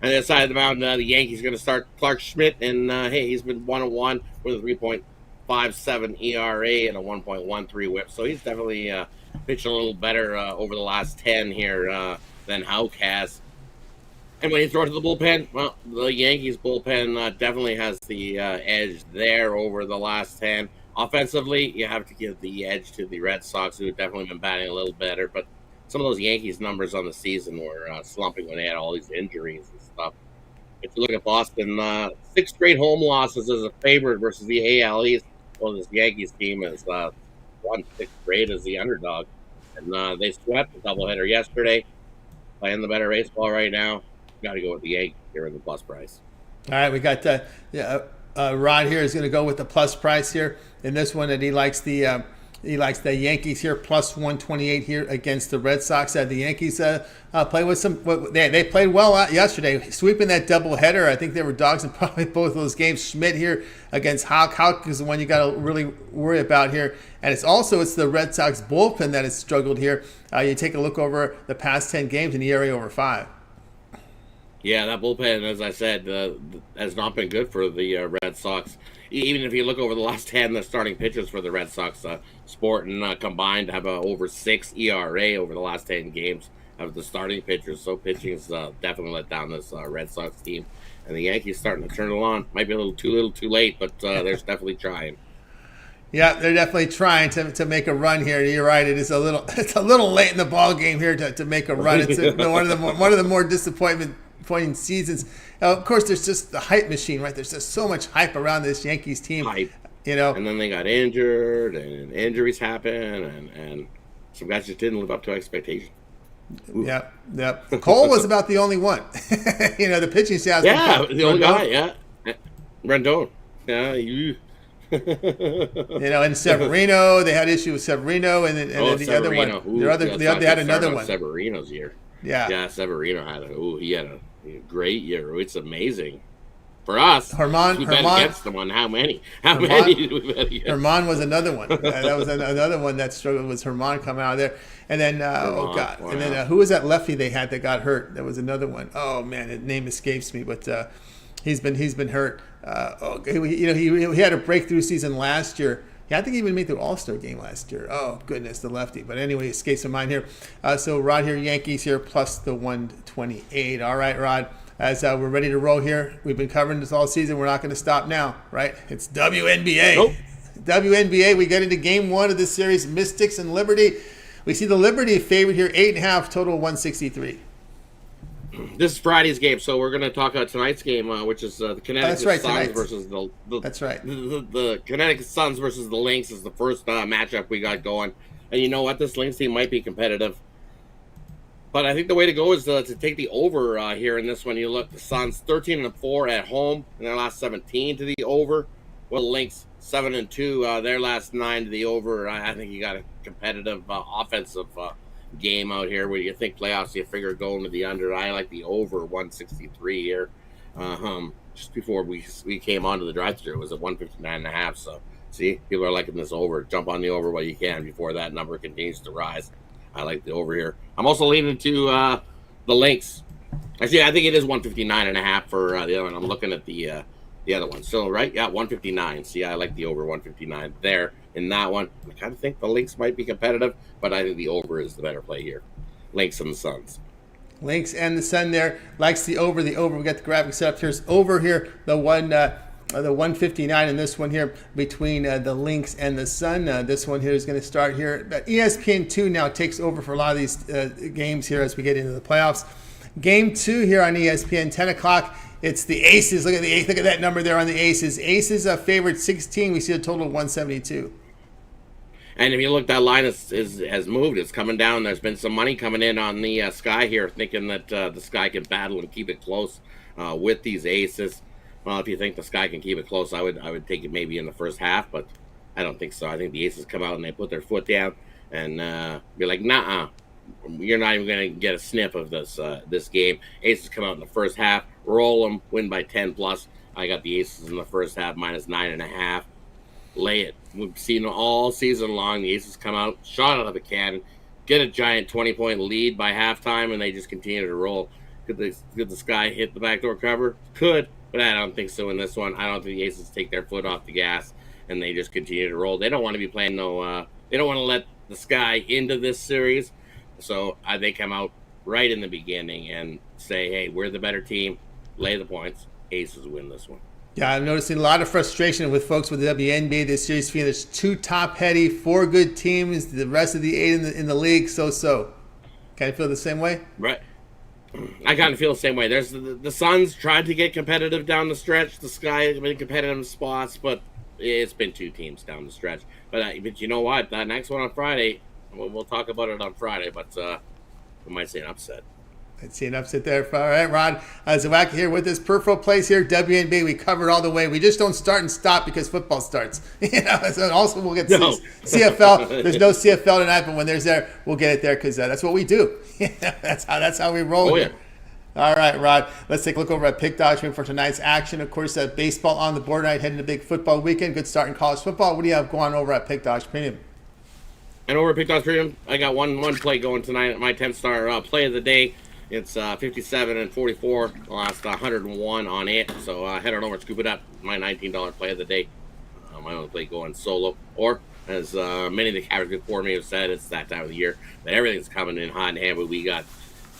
On the other side of the mound, the Yankees going to start Clark Schmidt. And, hey, he's been 1 and 1 with a 3.57 ERA and a 1.13 whip. So he's definitely pitching a little better over the last 10 here than Houck has. And when you throw it to the bullpen, well, the Yankees bullpen definitely has the edge there over the last 10. Offensively, you have to give the edge to the Red Sox, who have definitely been batting a little better. But some of those Yankees numbers on the season were slumping when they had all these injuries and stuff. If you look at Boston, 6 straight home losses as a favorite versus the AL East. Well, this Yankees team has won 6 straight as the underdog. And they swept a doubleheader yesterday, playing the better baseball right now. Got to go with the Yankees here in the plus price. All right, we got Rod here is going to go with the plus price here in this one, and he likes the Yankees here plus 128 here against the Red Sox. The Yankees play with some. They played well yesterday, sweeping that doubleheader. I think they were dogs in probably both of those games. Schmidt here against Houck. Houck is the one you got to really worry about here, and it's the Red Sox bullpen that has struggled here. You take a look over the past 10 games, and the ERA over 5. Yeah, that bullpen, as I said, has not been good for the Red Sox. Even if you look over the last 10, the starting pitchers for the Red Sox, Sporting combined have a over 6 ERA over the last 10 games of the starting pitchers. So pitching's definitely let down this Red Sox team. And the Yankees starting to turn it on. Might be a little too late, but they're definitely trying. Yeah, they're definitely trying to make a run here. You're right. It's a little late in the ball game here to make a run. It's one of the more disappointing seasons. Of course, there's just the hype machine, right? There's just so much hype around this Yankees team. Hype. You know, and then they got injured, and injuries happen, and some guys just didn't live up to expectation. Yeah. Cole was about the only one. The pitching staff. Yeah, the only guy. Yeah, Rendon. Yeah, you. And Severino, they had issue with Severino, and then the Severino. other one. They had another one. Severino's year. Yeah, Severino he had a great year. It's amazing. For us, Herman against them on how many did we bet against? Herman was another one. That was another one that struggled. Was Herman coming out of there, and then wow. And then who was that lefty they had that got hurt? There was another one. Oh man, his name escapes me, but he's been hurt. He had a breakthrough season last year. Yeah, I think he even made the All-Star game last year. Oh, goodness, the lefty. But anyway, escapes my mind here. So Rod here, Yankees here, plus the 128. All right, Rod, as we're ready to roll here. We've been covering this all season. We're not going to stop now, right? It's WNBA. Nope. WNBA, we get into game 1 of this series, Mystics and Liberty. We see the Liberty favorite here, 8.5, total 163. This is Friday's game, so we're going to talk about tonight's game, which is the Connecticut Suns versus the. That's right. The Connecticut Suns versus the Lynx is the first matchup we got going, and you know what? This Lynx team might be competitive, but I think the way to go is to take the over here in this one. You look, the Suns 13-4 at home in their last 17 to the over. Well, the Lynx 7-2 their last 9 to the over. I think you got a competitive offensive game out here. Where you think playoffs, you figure going to the under. I like the over 163 here. Just before we came onto the drive-thru, it was at 159.5. So see, people are liking this over. Jump on the over while you can before that number continues to rise. I like the over here. I'm also leaning to the Lynx. Actually, I think it is 159.5 for the other one. I'm looking at the other one. So right, yeah, 159. See, I like the over 159 there. In that one, I kind of think the Lynx might be competitive, but I think the over is the better play here. Lynx and the Suns. Lynx and the Sun there likes the over. The over. We got the graphics set up here. It's over here. The 159 in this one here between the Lynx and the Sun. This one here is going to start here. But ESPN2 now takes over for a lot of these games here as we get into the playoffs. Game 2 here on ESPN, 10 o'clock. It's the Aces. Look at that number there on the Aces. Aces favored 16. We see a total of 172. And if you look, that line has moved. It's coming down. There's been some money coming in on the Sky here, thinking that the Sky can battle and keep it close with these Aces. Well, if you think the Sky can keep it close, I would take it maybe in the first half, but I don't think so. I think the Aces come out and they put their foot down and be like, nah, you're not even going to get a sniff of this game. Aces come out in the first half, roll them, win by 10 plus. I got the Aces in the first half, minus 9.5. Lay it. We've seen all season long the Aces come out, shot out of the cannon, get a giant 20-point lead by halftime, and they just continue to roll. Could the Sky hit the backdoor cover? Could, but I don't think so in this one. I don't think the Aces take their foot off the gas, and they just continue to roll. They don't want to be playing they don't want to let the Sky into this series, so they come out right in the beginning and say, hey, we're the better team, lay the points, Aces win this one. Yeah, I'm noticing a lot of frustration with folks with the WNBA this series, feeling there's 2 top-heady, 4 good teams, the rest of the 8 in the league, so. Kind of feel the same way? Right. I kind of feel the same way. There's the Suns tried to get competitive down the stretch. The Sky has been competitive in spots, but it's been 2 teams down the stretch. But you know what? That next one on Friday, we'll talk about it on Friday, but we might see an upset. I'd see an upset there. All right, Rod. Zawacky here with this peripheral plays here. WNBA, we covered all the way. We just don't start and stop because football starts. So also we'll get CFL. There's no CFL tonight, but when there's there, we'll get it there because that's what we do. That's how we roll. Oh, yeah. All right, Rod. Let's take a look over at Pick Dodge for tonight's action. Of course, baseball on the board tonight, heading to big football weekend. Good start in college football. What do you have going on over at Pick Dodge Premium? And over at Pick Dodge Premium, I got one play going tonight at my 10-star play of the day. It's 57 and 44, the last 101 on it. So head on over and scoop it up. My $19 play of the day. My only play going solo. Or, as many of the cappers before me have said, it's that time of the year that everything's coming in hot and heavy. We got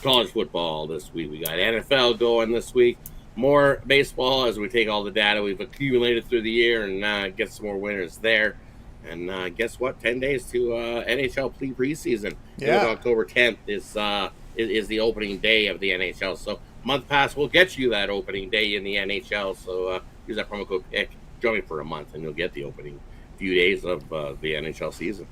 college football this week. We got NFL going this week. More baseball as we take all the data we've accumulated through the year and get some more winners there. And guess what? 10 days to NHL preseason. Yeah. October 10th is the opening day of the NHL. So month pass will get you that opening day in the NHL. So use that promo code PICK. Join me for a month, and you'll get the opening few days of the NHL season.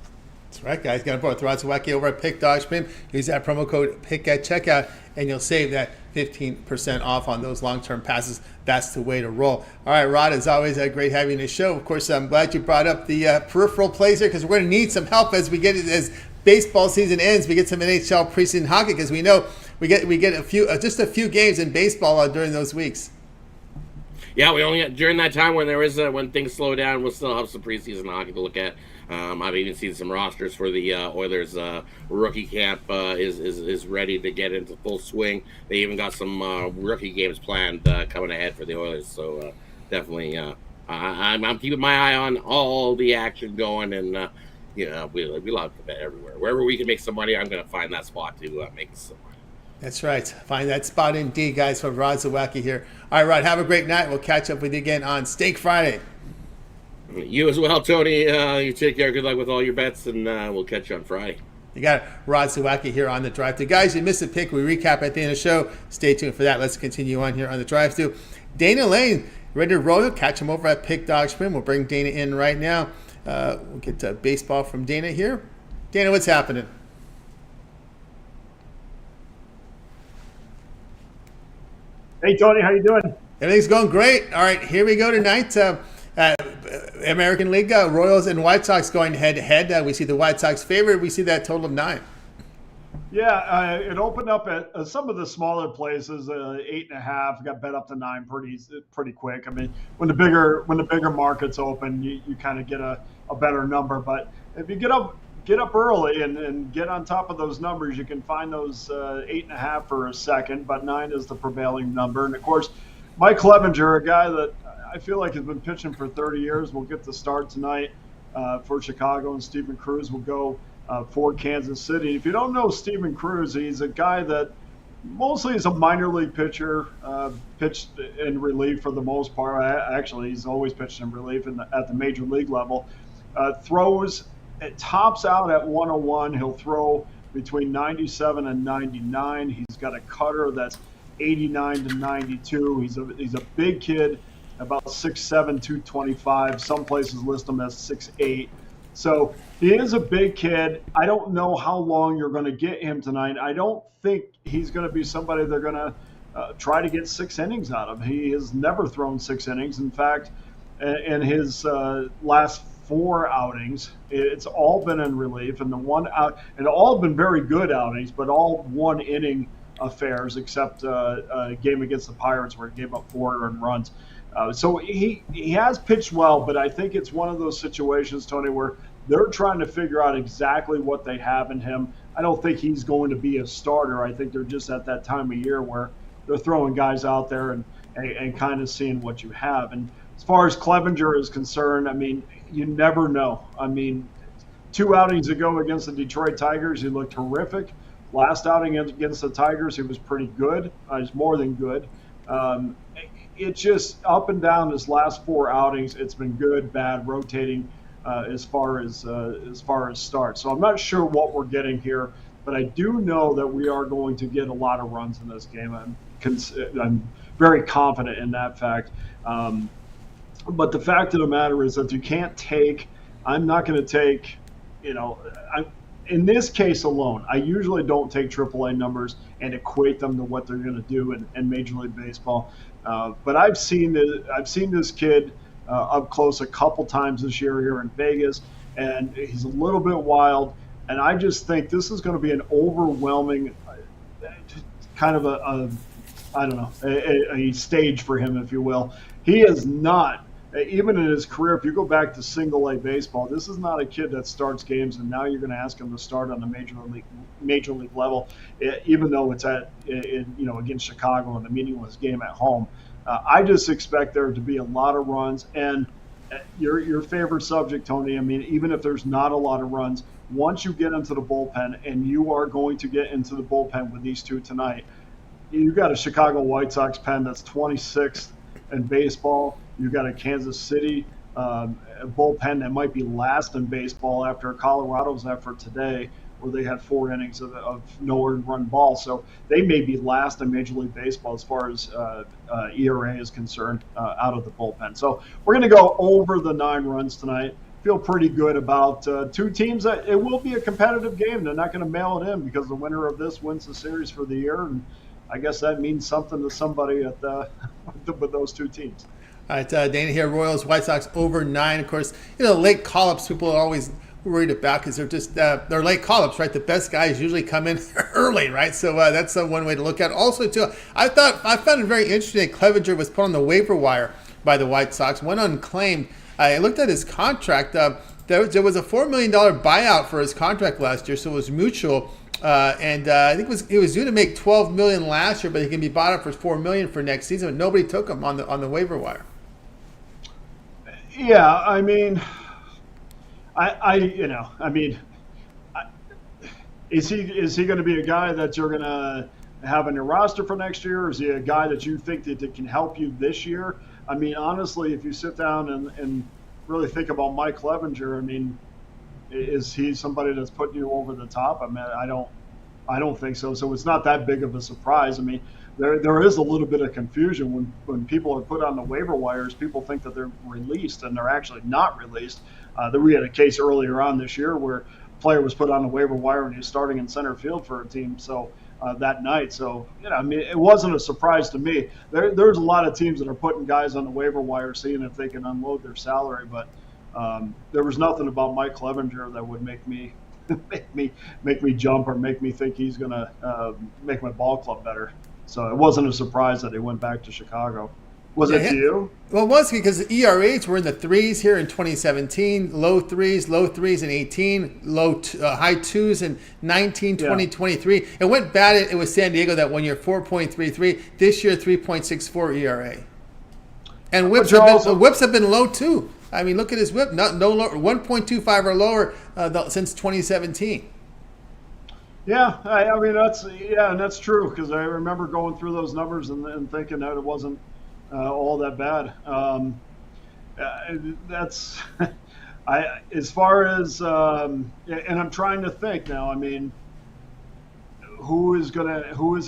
That's right, guys. Got to board Rod Zawacky over at Pick Dodge Premium. Use that promo code PICK at checkout, and you'll save that 15% off on those long-term passes. That's the way to roll. All right, Rod, as always, great having you on the show. Of course, I'm glad you brought up the peripheral plays here because we're going to need some help as baseball season ends. We get some NHL preseason hockey because we know we get just a few games in baseball during those weeks. Yeah, we only get during that time when things slow down, we'll still have some preseason hockey to look at. I've even seen some rosters for the Oilers rookie camp is ready to get into full swing. They even got some rookie games planned coming ahead for the Oilers. So definitely, I'm keeping my eye on all the action going, and we love to bet everywhere. Wherever we can make some money, I'm going to find that spot to make some money. That's right. Find that spot indeed, guys, from Rod Zawacky here. All right, Rod, have a great night. We'll catch up with you again on Steak Friday. You as well, Tony. You take care. Good luck with all your bets, and we'll catch you on Friday. You got Rod Zawacky here on the drive-thru. Guys, you missed a pick. We recap at the end of the show. Stay tuned for that. Let's continue on here on the drive-thru. Dana Lane, ready to roll. Catch him over at Pick Dog Spin. We'll bring Dana in right now. We'll get to baseball from Dana here. Dana, what's happening? Hey, Tony, how you doing? Everything's going great. All right, here we go tonight. American League, Royals and White Sox going head-to-head. We see the White Sox favored. We see that total of 9. Yeah, it opened up at some of the smaller places, 8.5. Got bet up to 9 pretty quick. I mean, when the bigger markets open, you kind of get a better number. But if you get up early and get on top of those numbers, you can find those 8.5 for a second. But 9 is the prevailing number. And of course, Mike Clevenger, a guy that I feel like has been pitching for 30 years, will get the start tonight for Chicago, and Steven Cruz will go for Kansas City. If you don't know Steven Cruz, he's a guy that mostly is a minor league pitcher, pitched in relief for the most part. Actually, he's always pitched in relief at the major league level. Throws, it tops out at 101. He'll throw between 97 and 99. He's got a cutter that's 89 to 92. He's a big kid, about 6'7", 225. Some places list him as 6'8". So he is a big kid. I don't know how long you're going to get him tonight. I don't think he's going to be somebody they're going to try to get 6 innings out of. He has never thrown 6 innings. In fact, in his last 4 outings, it's all been in relief, and and all been very good outings, but all 1 inning affairs, except a game against the Pirates where he gave up 4 earned runs. So he has pitched well, but I think it's one of those situations, Tony, where they're trying to figure out exactly what they have in him. I don't think he's going to be a starter. I think they're just at that time of year where they're throwing guys out there and kind of seeing what you have. And as far as Clevenger is concerned, I mean, you never know. I mean, 2 outings ago against the Detroit Tigers, he looked horrific. Last outing against the Tigers, he was pretty good. He's more than good. It's just up and down his last 4 outings. It's been good, bad, rotating as far as starts. So I'm not sure what we're getting here, but I do know that we are going to get a lot of runs in this game. I'm very confident in that fact. But the fact of the matter is that you can't take. I'm not going to take. In this case alone, I usually don't take AAA numbers and equate them to what they're going to do in Major League Baseball. But I've seen this kid up close a couple times this year here in Vegas, and he's a little bit wild. And I just think this is going to be an overwhelming kind of a stage for him, if you will. He is not. Even in his career, if you go back to single-A baseball, this is not a kid that starts games and now you're going to ask him to start on the major league level, even though it's against Chicago in a meaningless game at home. I just expect there to be a lot of runs. And your favorite subject, Tony, I mean, even if there's not a lot of runs, once you get into the bullpen, and you are going to get into the bullpen with these two tonight, you've got a Chicago White Sox pen that's 26th in baseball. You've got a Kansas City bullpen that might be last in baseball after Colorado's effort today, where they had 4 innings of no earned run ball. So they may be last in Major League Baseball as far as ERA is concerned out of the bullpen. So we're going to go over the 9 runs tonight. Feel pretty good about 2 teams that it will be a competitive game. They're not going to mail it in because the winner of this wins the series for the year. And I guess that means something to somebody with those 2 teams. All right, Dana here, Royals, White Sox over 9. Of course, late call-ups people are always worried about because they're just they're late call-ups, right? The best guys usually come in early, right? So that's one way to look at it. Also, too, I found it very interesting that Clevenger was put on the waiver wire by the White Sox, went unclaimed. I looked at his contract. There was a $4 million buyout for his contract last year, so it was mutual. And I think he was due to make $12 million last year, but he can be bought up for $4 million for next season. But nobody took him on the waiver wire. Yeah, I mean, is he going to be a guy that you're going to have in your roster for next year, or is he a guy that you think that can help you this year? I mean, honestly, if you sit down and really think about Mike Clevenger, I mean, is he somebody that's putting you over the top? I mean, I don't think so. So it's not that big of a surprise. I mean, there is a little bit of confusion when people are put on the waiver wires. People think that they're released, and they're actually not released. We had a case earlier on this year where a player was put on the waiver wire and he's starting in center field for a team. So that night, so I mean, it wasn't a surprise to me. There's a lot of teams that are putting guys on the waiver wire, seeing if they can unload their salary, but there was nothing about Mike Clevenger that would make me jump or make me think he's going to make my ball club better. So it wasn't a surprise that he went back to Chicago. Was it to you? Well, it was because the ERAs were in the 3s here in 2017, low threes in 18, high 2s in 19, 20, 23. It went bad. It was San Diego that 1 year, 4.33. This year, 3.64 ERA. And whips have been low too. I mean, look at his whip. No lower, 1.25 or lower since 2017. Yeah, I mean that's true because I remember going through those numbers and thinking that it wasn't all that bad. That's as far as and I'm trying to think now. I mean, who is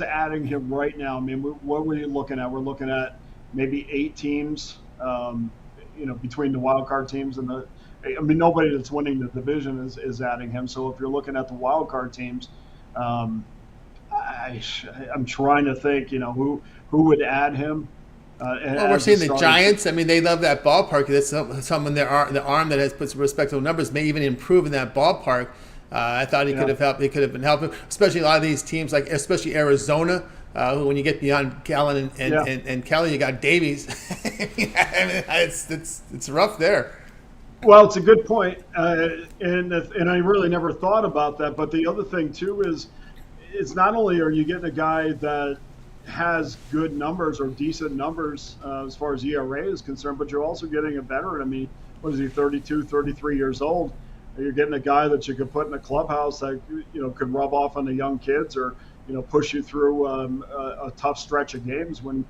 adding him right now? I mean, what were you looking at? We're looking at maybe 8 teams. Between the wild card teams and nobody that's winning the division is adding him. So if you're looking at the wild card teams, I'm trying to think, who would add him. Well, we're seeing the Giants. I mean, they love that ballpark. That's someone the arm that has put some respectable numbers may even improve in that ballpark. I thought he could have helped. He could have been helping, especially a lot of these teams, like especially Arizona. When you get beyond Gallen and Kelly, you got Davies. I mean, it's rough there. Well, it's a good point, and I really never thought about that. But the other thing too is, it's not only are you getting a guy that has good numbers or decent numbers as far as ERA is concerned, but you're also getting a veteran. I mean, what is he, 32, 33 years old? You're getting a guy that you could put in a clubhouse that could rub off on the young kids, or push you through a tough stretch of games. When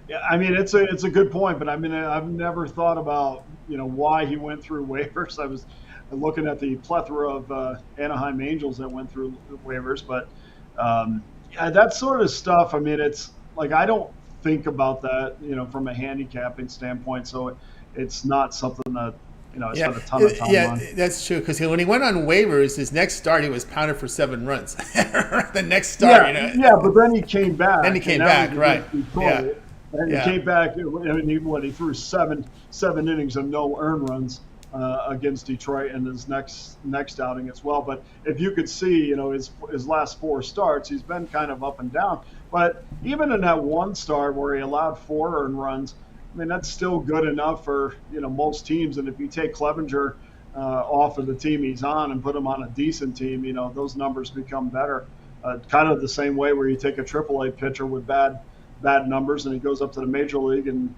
it's a good point, but I've never thought about why he went through waivers. I was looking at the plethora of Anaheim Angels that went through waivers, but that sort of stuff. It's like I don't think about that from a handicapping standpoint, so it's not something that spent a ton of time on. That's true, because when he went on waivers, his next start he was pounded for 7 runs. The next start, but then he came back. Then he came back, right? And he came back, and he threw seven innings of no earned runs against Detroit in his next outing as well. But if you could see, his last 4 starts, he's been kind of up and down. But even in that one start where he allowed 4 earned runs, that's still good enough for most teams. And if you take Clevenger off of the team he's on and put him on a decent team, those numbers become better. Kind of the same way where you take a AAA pitcher with bad numbers and he goes up to the major league and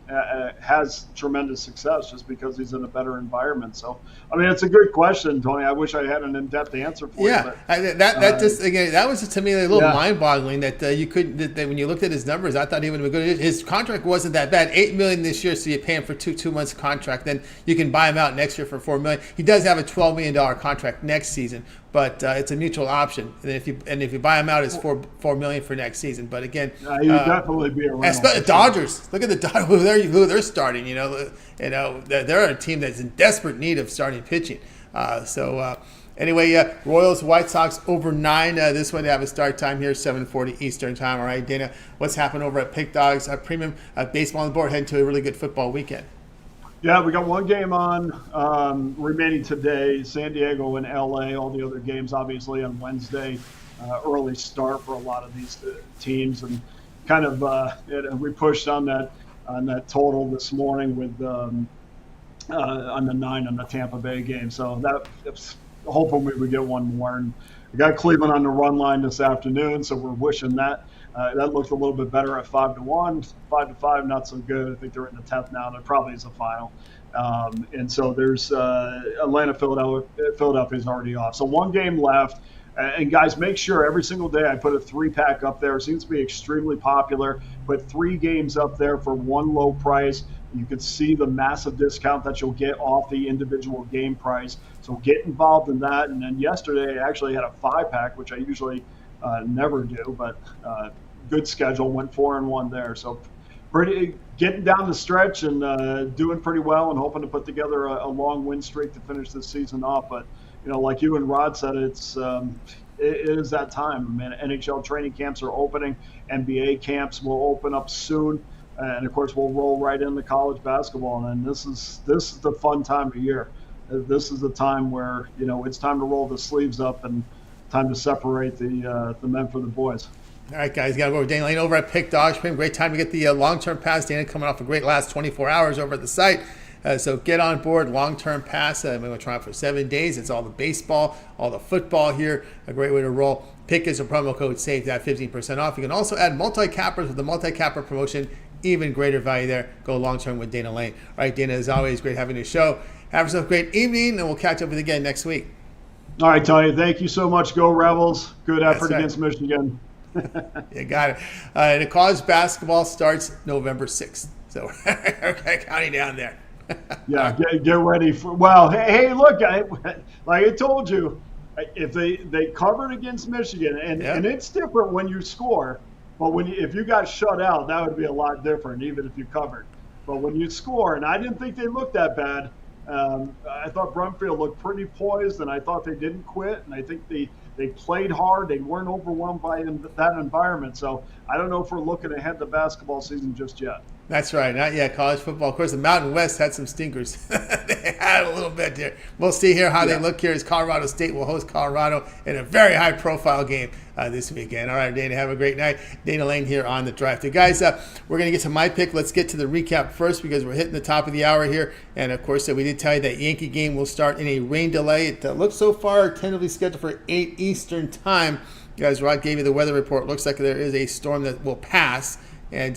has tremendous success just because he's in a better environment. So, it's a good question, Tony. I wish I had an in-depth answer for you. That was to me a little mind-boggling that that when you looked at his numbers, I thought he would have been good. His contract wasn't that bad. $8 million this year, so you pay him for two months contract. Then you can buy him out next year for $4 million. He does have a $12 million contract next season, but it's a mutual option. And if you buy him out, it's $4 million for next season. But again, you definitely be around. The Dodgers. Look at the Dodgers who they're starting. They're a team that's in desperate need of starting pitching. Anyway, Royals White Sox over 9. This one they have a start time here, 7:40 Eastern time. All right, Dana, what's happened over at Pick Dogs Premium Baseball on the board, heading to a really good football weekend? Yeah, we got one game on remaining today, San Diego and LA. All the other games, obviously, on Wednesday. Early start for a lot of these teams, and kind of we pushed on that total this morning with on the 9 on the Tampa Bay game. So that's hoping we would get one more. And we got Cleveland on the run line this afternoon, so we're wishing that. That looked a little bit better at 5-1, 5-5, not so good. I think they're in the 10th now. That probably is a final. And so there's Atlanta, Philadelphia's already off. So one game left. And guys, make sure every single day I put a 3-pack up there. It seems to be extremely popular. Put 3 games up there for one low price. You can see the massive discount that you'll get off the individual game price. So get involved in that. And then yesterday I actually had a 5-pack, which I usually never do, but good schedule. Went 4-1 there. So pretty getting down the stretch and doing pretty well, and hoping to put together a long win streak to finish this season off. But like you and Rod said, it is that time. NHL training camps are opening. NBA camps will open up soon. And, of course, we'll roll right into college basketball. And this is the fun time of year. This is the time where, it's time to roll the sleeves up and time to separate the men from the boys. All right, guys, got to go over Dana Lane over at Pick Dogs. Great time to get the long-term pass. Dana coming off a great last 24 hours over at the site. So get on board, long-term pass. We're going to try it for 7 days. It's all the baseball, all the football here. A great way to roll. Pick is a promo code SAVE to have 15% off. You can also add multi-cappers with the multi-capper promotion. Even greater value there. Go long-term with Dana Lane. All right, Dana, as always, great having you show. Have yourself a great evening, and we'll catch up with you again next week. All right, Tony, thank you so much. Go Rebels. Good effort against Michigan. You got it. And the college basketball starts November 6th. So okay, counting down there. Yeah, get ready for. Well, hey, look, like I told you, if they covered against Michigan, and it's different when you score, but if you got shut out, that would be a lot different, even if you covered. But when you score, and I didn't think they looked that bad. I thought Brumfield looked pretty poised, and I thought they didn't quit, and I think they played hard. They weren't overwhelmed by that environment. So I don't know if we're looking ahead to basketball season just yet. That's right. Not yet. College football. Of course, the Mountain West had some stinkers. They had a little bit there. We'll see here how they look here as Colorado State will host Colorado in a very high-profile game this weekend. All right, Dana, have a great night. Dana Lane here on the Drive Thru. Guys, we're going to get to my pick. Let's get to the recap first because we're hitting the top of the hour here. And, of course, we did tell you that Yankee game will start in a rain delay. It looks so far tentatively scheduled for 8 Eastern time. Guys, Rod gave you the weather report. Looks like there is a storm that will pass, and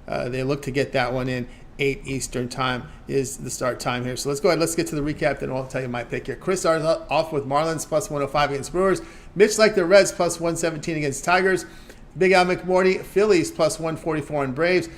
they look to get that one in 8 Eastern time is the start time here. So let's go ahead. Let's get to the recap. Then I'll tell you my pick here. Chris starts off with Marlins plus 105 against Brewers. Mitch like the Reds plus 117 against Tigers. Big Al McMordie, Phillies plus 144 on Braves.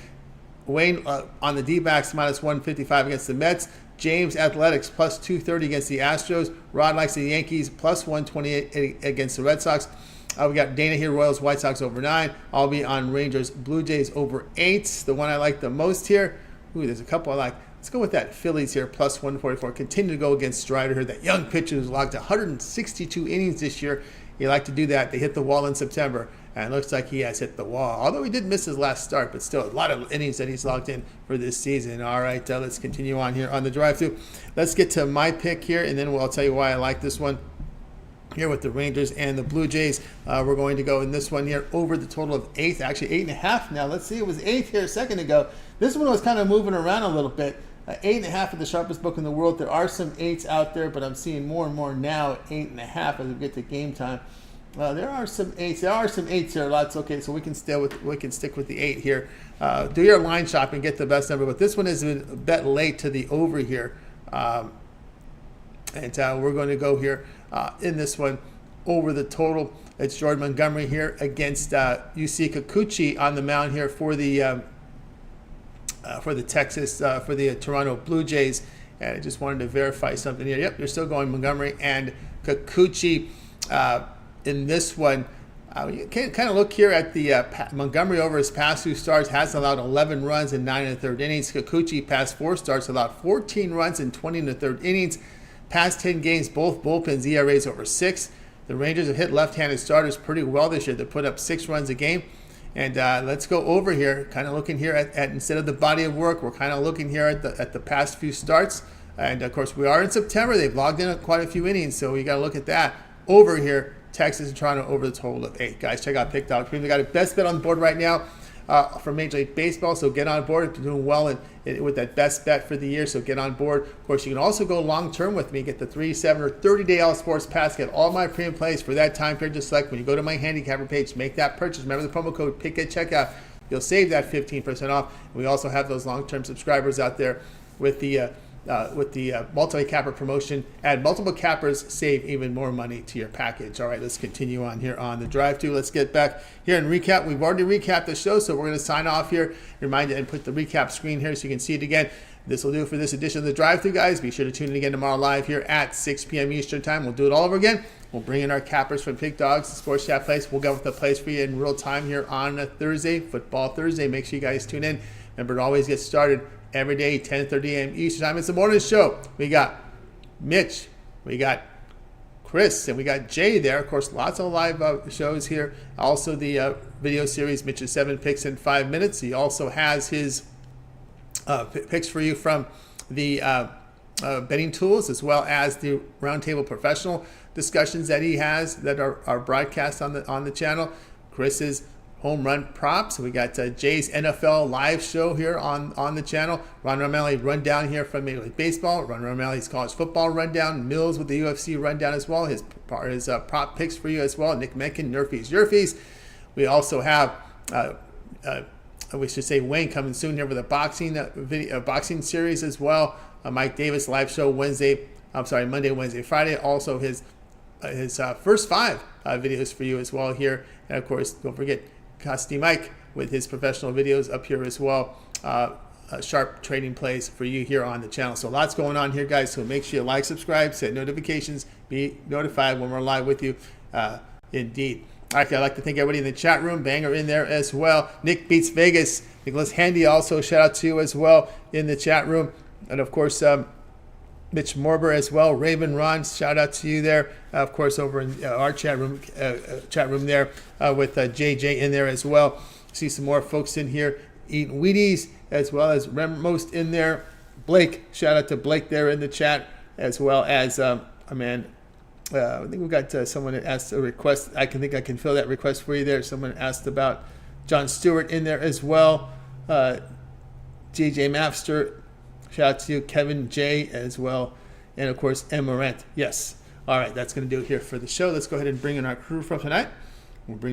Wayne on the D-backs minus 155 against the Mets. James Athletics plus 230 against the Astros. Rod likes the Yankees plus 128 against the Red Sox. We got Dana here, Royals, White Sox over 9. I'll be on Rangers, Blue Jays over 8. The one I like the most here. Ooh, there's a couple I like. Let's go with that Phillies here, plus 144. Continue to go against Strider here. That young pitcher who's logged 162 innings this year. You like to do that. They hit the wall in September, and it looks like he has hit the wall. Although he did miss his last start, but still a lot of innings that he's logged in for this season. All right, let's continue on here on the drive-thru. Let's get to my pick here, and then I'll tell you why I like this one. Here with the Rangers and the Blue Jays. We're going to go in this one here over the total of 8, actually 8.5 now. Let's see, it was 8 here a second ago. This one was kind of moving around a little bit. 8.5 is the sharpest book in the world. There are some 8s out there, but I'm seeing more and more now 8.5 as we get to game time. There are some 8s. There are some 8s here. Lots. Okay, so we can stick with the 8 here. Do your line shopping, get the best number. But this one is a bet late to the over here. And we're going to go here in this one over the total. It's Jordan Montgomery here against UC Kikuchi on the mound here for the Toronto Blue Jays. And I just wanted to verify something here. Yep, you're still going Montgomery and Kikuchi in this one. You can kind of look here at the Montgomery over his past 2 starts has allowed 11 runs in 9 1/3 innings. Kikuchi past 4 starts allowed 14 runs in 20 1/3 innings. Past 10 games, both bullpens ERAs over 6. The Rangers have hit left-handed starters pretty well this year. They put up 6 runs a game. And let's go over here, kind of looking here at instead of the body of work, we're kind of looking here at the past few starts. And, of course, we are in September. They've logged in quite a few innings, so you got to look at that. Over here, Texas and Toronto over the total of 8. Guys, check out Pick Dog Premium. They got a best bet on the board right now for Major League Baseball, so get on board if you're doing well with that best bet for the year, so get on board. Of course, you can also go long-term with me, get the 3, 7, or 30-day All Sports Pass, get all my premium plays for that time period. Just like when you go to my handicapper page, make that purchase. Remember the promo code PICK at checkout. You'll save that 15% off. And we also have those long-term subscribers out there with the multi-capper promotion. Add multiple cappers, save even more money to your package. All right, let's continue on here on the drive-thru. Let's get back here and recap. We've already recapped the show, so we're going to sign off here. Remind you and put the recap screen here so you can see it again. This will do it for this edition of the drive-thru, guys. Be sure to tune in again tomorrow live here at 6 p.m. Eastern time. We'll do it all over again. We'll bring in our cappers from Pick Dogs, Sports Chat Place. We'll go with the plays for you in real time here on a Thursday, Football Thursday. Make sure you guys tune in. Remember to always get started every day, 10:30 a.m. Eastern time. It's the morning show. We got Mitch, we got Chris, and we got Jay there. Of course, lots of live shows here. Also, the video series, Mitch's 7 Picks in 5 minutes. He also has his picks for you from the betting tools, as well as the Roundtable Professional discussions that he has that are broadcast on the channel. Chris's home run props. We got Jay's NFL live show here on the channel. Ron Romali rundown here from Major League Baseball. Ron Romali's college football rundown. Mills with the UFC rundown as well. His prop picks for you as well. Nick Mencken, Nerfies, Yerfies. We also have we should say Wayne coming soon here with a boxing series as well. Mike Davis live show Monday, Wednesday, Friday. Also his first 5 videos for you as well here. And of course, don't forget Costi Mike with his professional videos up here as well. Sharp trading plays for you here on the channel. So lots going on here, guys. So make sure you like, subscribe, set notifications, be notified when we're live with you. Indeed. All right, I'd like to thank everybody in the chat room. Banger in there as well. Nick Beats Vegas. Nicholas Handy also shout out to you as well in the chat room. And of course, Mitch Morber as well. Raven Ron, shout out to you there. Of course, over in our chat room there with JJ in there as well. See some more folks in here eating Wheaties, as well as Most in there. Blake, shout out to Blake there in the chat, as well as I think we've got someone that asked a request. I can fill that request for you there. Someone asked about John Stewart in there as well. JJ Mapster, shout out to you. Kevin J as well. And of course, Emerant. Yes. All right, that's going to do it here for the show. Let's go ahead and bring in our crew from tonight.